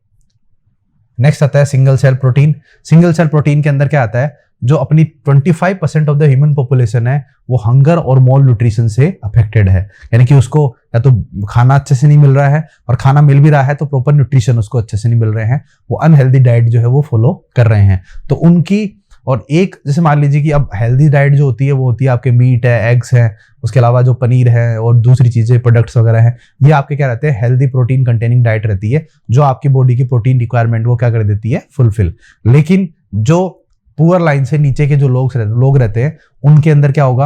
नेक्स्ट आता है single cell protein. Single cell protein के अंदर क्या आता है, जो अपनी 25% ऑफ द ह्यूमन पॉपुलेशन है वो हंगर और मॉल न्यूट्रिशन से अफेक्टेड है, यानी कि उसको या तो खाना अच्छे से नहीं मिल रहा है, और खाना मिल भी रहा है तो प्रॉपर न्यूट्रिशन उसको अच्छे से नहीं मिल रहे हैं, वो अनहेल्दी डाइट जो है वो फॉलो कर रहे हैं। तो उनकी, और एक जैसे मान लीजिए कि अब हेल्दी डाइट जो होती है वो होती है आपके मीट है, एग्स है, उसके अलावा जो पनीर है और दूसरी चीजें प्रोडक्ट्स वगैरह हैं, ये आपके क्या रहते हैं, हेल्दी प्रोटीन कंटेनिंग डाइट रहती है, जो आपकी बॉडी की प्रोटीन रिक्वायरमेंट वो क्या कर देती है, फुलफिल। लेकिन जो पुअर लाइन से नीचे के जो लोग रहते हैं उनके अंदर क्या होगा,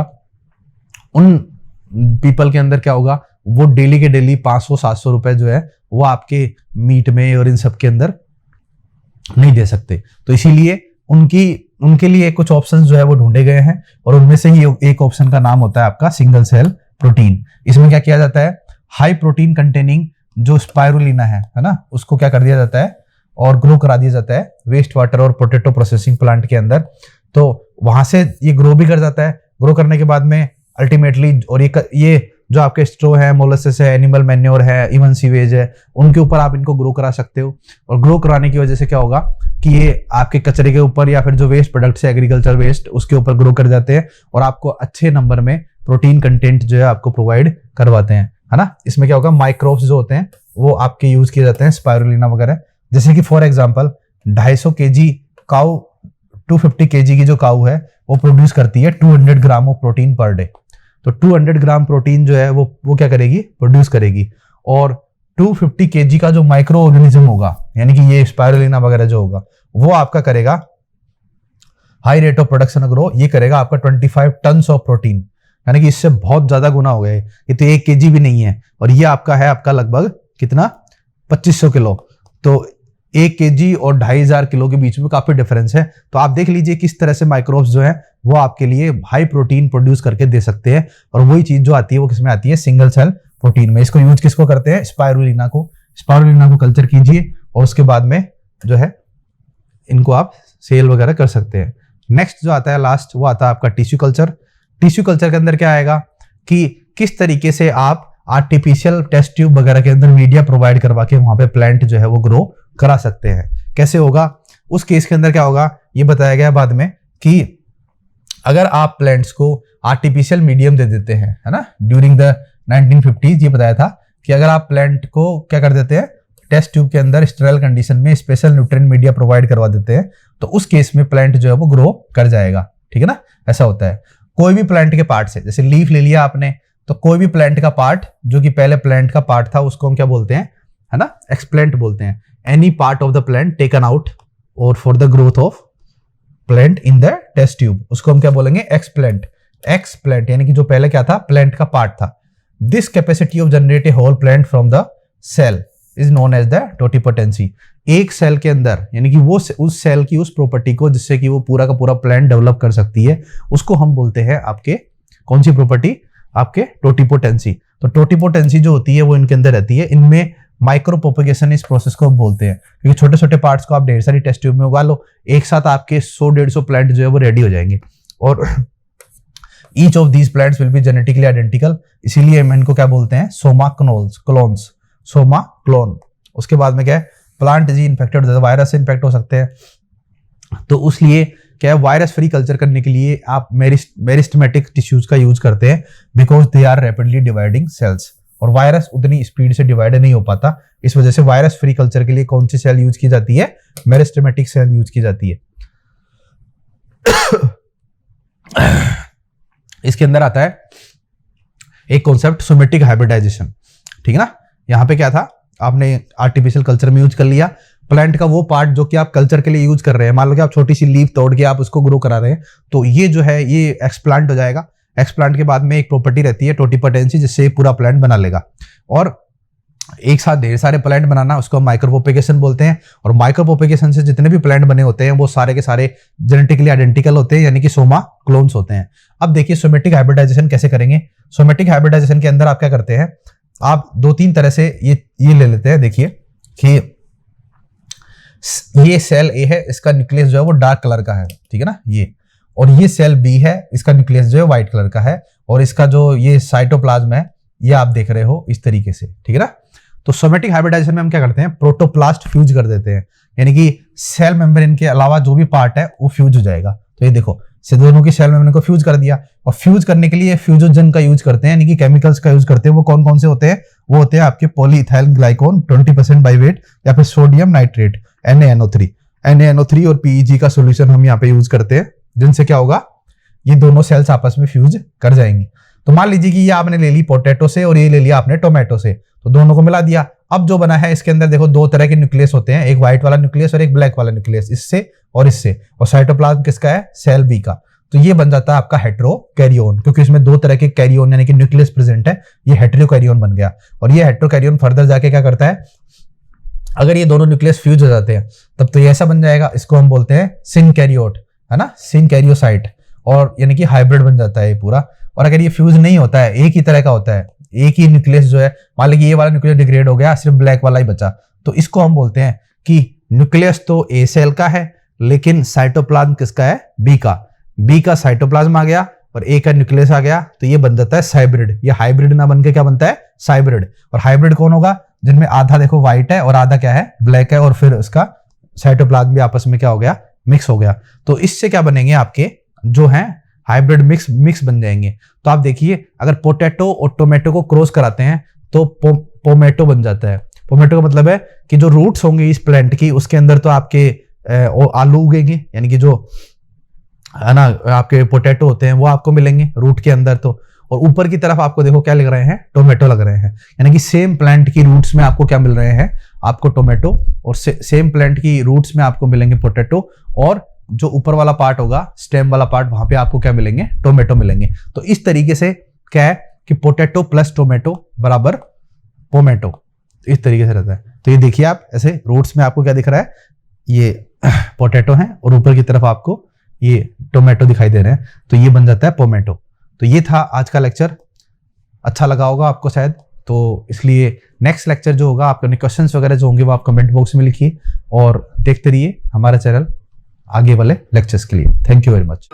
उन पीपल के अंदर क्या होगा, वो डेली के डेली 500-700 रुपए जो है वो आपके मीट में और इन सब के अंदर नहीं दे सकते। तो इसीलिए उनके लिए कुछ ऑप्शंस जो है वो ढूंढे गए हैं, और उनमें से ही एक ऑप्शन का नाम होता है आपका सिंगल सेल प्रोटीन। इसमें क्या किया जाता है, हाई प्रोटीन कंटेनिंग जो स्पाइरुलिना है ना, उसको क्या कर दिया जाता है और ग्रो करा दिया जाता है वेस्ट वाटर और पोटैटो प्रोसेसिंग प्लांट के अंदर। तो वहां से ये ग्रो भी कर जाता है, ग्रो करने के बाद में अल्टीमेटली, और ये जो आपके स्ट्रो है, मोलसेस है, एनिमल मैन्योर है, इवन सीवेज है, उनके ऊपर आप इनको ग्रो करा सकते हो। और ग्रो कराने की वजह से क्या होगा कि ये आपके कचरे के ऊपर या फिर जो वेस्ट प्रोडक्ट्स है, एग्रीकल्चर वेस्ट, उसके ऊपर ग्रो कर जाते हैं और आपको अच्छे नंबर में प्रोटीन कंटेंट जो है आपको प्रोवाइड करवाते हैं, है ना। इसमें क्या होगा, माइक्रोब्स जो होते हैं वो आपके यूज किए जाते हैं, स्पाइरुलिना वगैरह। जैसे कि for example 250 kg cow, 250 kg की जो काउ है वो प्रोड्यूस करती है 200 gram of protein per day. तो 200 ग्राम प्रोटीन जो है वो क्या करेगी, प्रोड्यूस करेगी। और 250 kg का जो माइक्रो ऑर्गेनिज्म होगा, यानी कि ये स्पाइरुलिना वगैरह जो होगा, वो आपका करेगा high rate of production grow, ये करेगा आपका 25 टन्स ऑफ प्रोटीन, यानी कि इससे बहुत ज्यादा गुना हो गया। ये तो 1 kg भी नहीं है, और ये आपका लगभग कितना, 2500 किलो। तो 1 kg और 2500 किलो के बीच में काफी डिफरेंस है। तो आप देख लीजिए किस तरह से माइक्रोब्स जो है वो आपके लिए हाई प्रोटीन प्रोड्यूस करके दे सकते हैं। और वही चीज जो आती है वो किसमें आती है, सिंगल सेल प्रोटीन में। इसको यूज किसको करते हैं, स्पाइरुलिना को कल्चर कीजिए और उसके बाद में जो है इनको आप सेल वगैरह कर सकते हैं। नेक्स्ट जो आता है लास्ट, वो आता है आपका टिश्यू कल्चर। टिश्यू कल्चर के अंदर क्या आएगा कि किस तरीके से आप आर्टिफिशियल टेस्ट ट्यूब वगैरह के अंदर मीडिया प्रोवाइड करवा के वहां पे प्लांट जो है वो ग्रो करा सकते हैं। कैसे होगा, उस केस के अंदर क्या होगा ये बताया गया बाद में कि अगर आप प्लांट्स को आर्टिफिशियल मीडियम दे देते हैं, है ना, ड्यूरिंग द 1950 ये बताया था कि अगर आप प्लांट को क्या कर देते हैं, टेस्ट ट्यूब के अंदर स्टेराइल कंडीशन में स्पेशल न्यूट्रिएंट मीडिया प्रोवाइड करवा देते हैं, तो उस केस में प्लांट जो है वो ग्रो कर जाएगा। ठीक है ना, ऐसा होता है। कोई भी प्लांट के पार्ट से, जैसे लीफ ले लिया आपने, तो कोई भी प्लांट का पार्ट जो कि पहले प्लांट का पार्ट था उसको हम क्या बोलते हैं, है ना, एक्सप्लांट बोलते हैं। Any part of the plant taken out और for the growth of plant in the test tube, उसको हम क्या बोलेंगे, एक्सप्लांट। एक्सप्लांट यानी कि जो पहले क्या था, प्लांट का पार्ट था। This capacity of generate a whole plant from the cell is known as the totipotency. एक सेल के अंदर यानी कि वो उस सेल की उस प्रॉपर्टी को जिससे कि वो पूरा का पूरा प्लांट डेवलप कर सकती है, उसको हम बोलते हैं आपके कौन सी प्रॉपर्टी, आपके टोटिपोटेंसी। तो टोटिपोटेंसी जो होती है वो इनके अंदर रहती है। इनमें माइक्रो प्रोपेगेशन इस प्रोसेस को बोलते हैं, क्योंकि छोटे छोटे पार्ट्स को आप ढेर सारी टेस्ट ट्यूब में उगा लो, एक साथ आपके 100-150 प्लांट जो है वो रेडी हो जाएंगे। और each of these plants will be genetically identical, इसीलिए हम इनको क्या बोलते हैं, सोमा क्लोन्स, सोमा क्लोन। उसके बाद में क्या है, प्लांट डिजीज इन्फेक्टेड, वायरस से इन्फेक्ट हो सकते हैं, तो उसलिए क्या है, वायरस फ्री कल्चर करने के लिए आप मेरिस्टेमेटिक टिश्यूज का यूज करते हैं, because they are rapidly dividing cells, और वायरस उतनी स्पीड से डिवाइड नहीं हो पाता। इस वजह से वायरस फ्री कल्चर के लिए कौन सी सेल यूज की जाती है, मेरिस्टेमेटिक सेल यूज की जाती है। इसके अंदर आता है एक कॉन्सेप्ट सोमेटिक हाइब्रिडाइजेशन। ठीक है ना, यहां पे क्या था, आपने आर्टिफिशियल कल्चर में यूज कर लिया प्लांट का वो पार्ट जो कि आप कल्चर के लिए यूज कर रहे हैं। मान लो कि आप छोटी सी लीफ तोड़ के आप उसको ग्रो करा रहे हैं, तो ये जो है ये एक्सप्लांट हो जाएगा। एक्सप्लांट के बाद में एक प्रॉपर्टी रहती है टोटिपोटेंसी, जिससे पूरा प्लांट बना लेगा। और एक साथ ढेर सारे प्लांट बनाना, उसको माइक्रो प्रोपेगेशन बोलते हैं। और माइक्रो प्रोपेगेशन से जितने भी प्लांट बने होते हैं वो सारे के सारे जेनेटिकली आइडेंटिकल होते हैं, यानी कि सोमा क्लोन्स होते हैं। अब देखिए सोमेटिक हाइब्रिडाइजेशन कैसे करेंगे। सोमेटिक हाइब्रिडाइजेशन के अंदर आप क्या करते हैं, आप 2-3 तरह से ये ले लेते हैं। देखिए कि ये सेल ए है, इसका न्यूक्लियस जो है वो डार्क कलर का है, ठीक है ना ये, और ये सेल बी है, इसका न्यूक्लियस जो है व्हाइट कलर का है, और इसका जो ये साइटोप्लाज्म है ये आप देख रहे हो इस तरीके से, ठीक है ना। तो सोमेटिक हाइब्रिडाइजेशन में हम क्या करते हैं, प्रोटोप्लास्ट फ्यूज कर देते हैं, यानी कि सेल मेम्ब्रेन के अलावा जो भी पार्ट है वो फ्यूज हो जाएगा। तो ये देखो से दोनों की सेल मेम्ब्रेन को फ्यूज कर दिया, और फ्यूज करने के लिए फ्यूजोजन का यूज करते हैं, यानी कि केमिकल्स का यूज करते हैं। वो कौन कौन से होते हैं, वो होते हैं आपके पॉलीइथाइल ग्लाइकोन 20% बाई वेट, या फिर सोडियम नाइट्रेट NaNO3 और PEG का सोल्यूशन हम यहाँ पे यूज करते हैं, जिनसे क्या होगा, ये दोनों सेल्स आपस में फ्यूज कर जाएंगी। तो मान लीजिए कि ये आपने ले ली पोटैटो से और ये ले लिया आपने टोमेटो से, तो दोनों को मिला दिया। अब जो बना है इसके अंदर देखो 2 तरह के न्यूक्लियस होते हैं, एक व्हाइट वाला न्यूक्लियस और एक ब्लैक वाला न्यूक्लियस, इससे और इससे, और साइटोप्लाज्म किसका है, सेल बी का। तो ये बन जाता है आपका हेटेरोकैरियोन, क्योंकि इसमें 2 तरह के कैरियोन यानी कि न्यूक्लियस प्रेजेंट है, ये हेटेरोकैरियोन बन गया। और ये हेटेरोकैरियोन फर्दर जाके क्या करता है, अगर ये दोनों न्यूक्लियस फ्यूज हो जाते हैं तब तो ये ऐसा बन जाएगा, इसको हम बोलते हैं सिनकैरियोट, है ना, सिनकैरियोसाइट, और यानी कि हाइब्रिड बन जाता है ये पूरा। और अगर ये फ्यूज नहीं होता है, एक ही तरह का होता है, एक ही न्यूक्लियस जो है, मान लीजिए ये वाला न्यूक्लियस डिग्रेड हो गया, सिर्फ ब्लैक वाला ही बचा, तो इसको हम बोलते हैं कि न्यूक्लियस तो ए सेल का है, लेकिन साइटोप्लाज्म किसका है, बी का। बी का साइटोप्लाज्म आ गया और ए का न्यूक्लियस आ गया, तो ये बन जाता है साइब्रिड। ये हाइब्रिड ना बनके क्या बनता है, साइब्रिड। और हाइब्रिड कौन होगा, जिनमें आधा देखो व्हाइट है और आधा क्या है, ब्लैक है, और फिर उसका साइटोप्लाज्म भी आपस में क्या हो गया, मिक्स हो गया। तो इससे क्या बनेंगे, आपके जो है हाइब्रिड मिक्स बन जाएंगे। तो आप देखिए अगर पोटैटो और टोमेटो को क्रॉस कराते हैं तो पोमेटो बन जाता है। पोमेटो का मतलब है कि जो रूट्स होंगे इस प्लांट की, उसके अंदर तो आपके आलू उगेंगे, यानी कि जो है ना आपके पोटैटो होते हैं वो आपको मिलेंगे रूट के अंदर। तो और ऊपर की तरफ आपको देखो क्या लग रहे हैं, टोमेटो लग रहे हैं, यानी कि सेम प्लांट की रूट्स में आपको क्या मिल रहे हैं, आपको टोमेटो, और सेम प्लांट की रूट्स में आपको मिलेंगे पोटैटो, और जो ऊपर वाला पार्ट होगा, स्टेम वाला पार्ट, वहां पे आपको क्या मिलेंगे, टोमेटो मिलेंगे। तो इस तरीके से क्या है कि पोटैटो प्लस टोमेटो बराबर पोमेटो, इस तरीके से रहता है। तो ये देखिए आप ऐसे रूट्स में आपको क्या दिख रहा है, ये पोटैटो है और ऊपर की तरफ आपको ये टोमेटो दिखाई दे रहे हैं, तो ये बन जाता है पोमेटो। तो ये था आज का लेक्चर, अच्छा लगा होगा आपको शायद। तो इसलिए नेक्स्ट लेक्चर जो होगा, आपके क्वेश्चंस वगैरह जो होंगे वो आप कमेंट बॉक्स में लिखिए, और देखते रहिए हमारा चैनल आगे वाले लेक्चर्स के लिए। Thank you very much.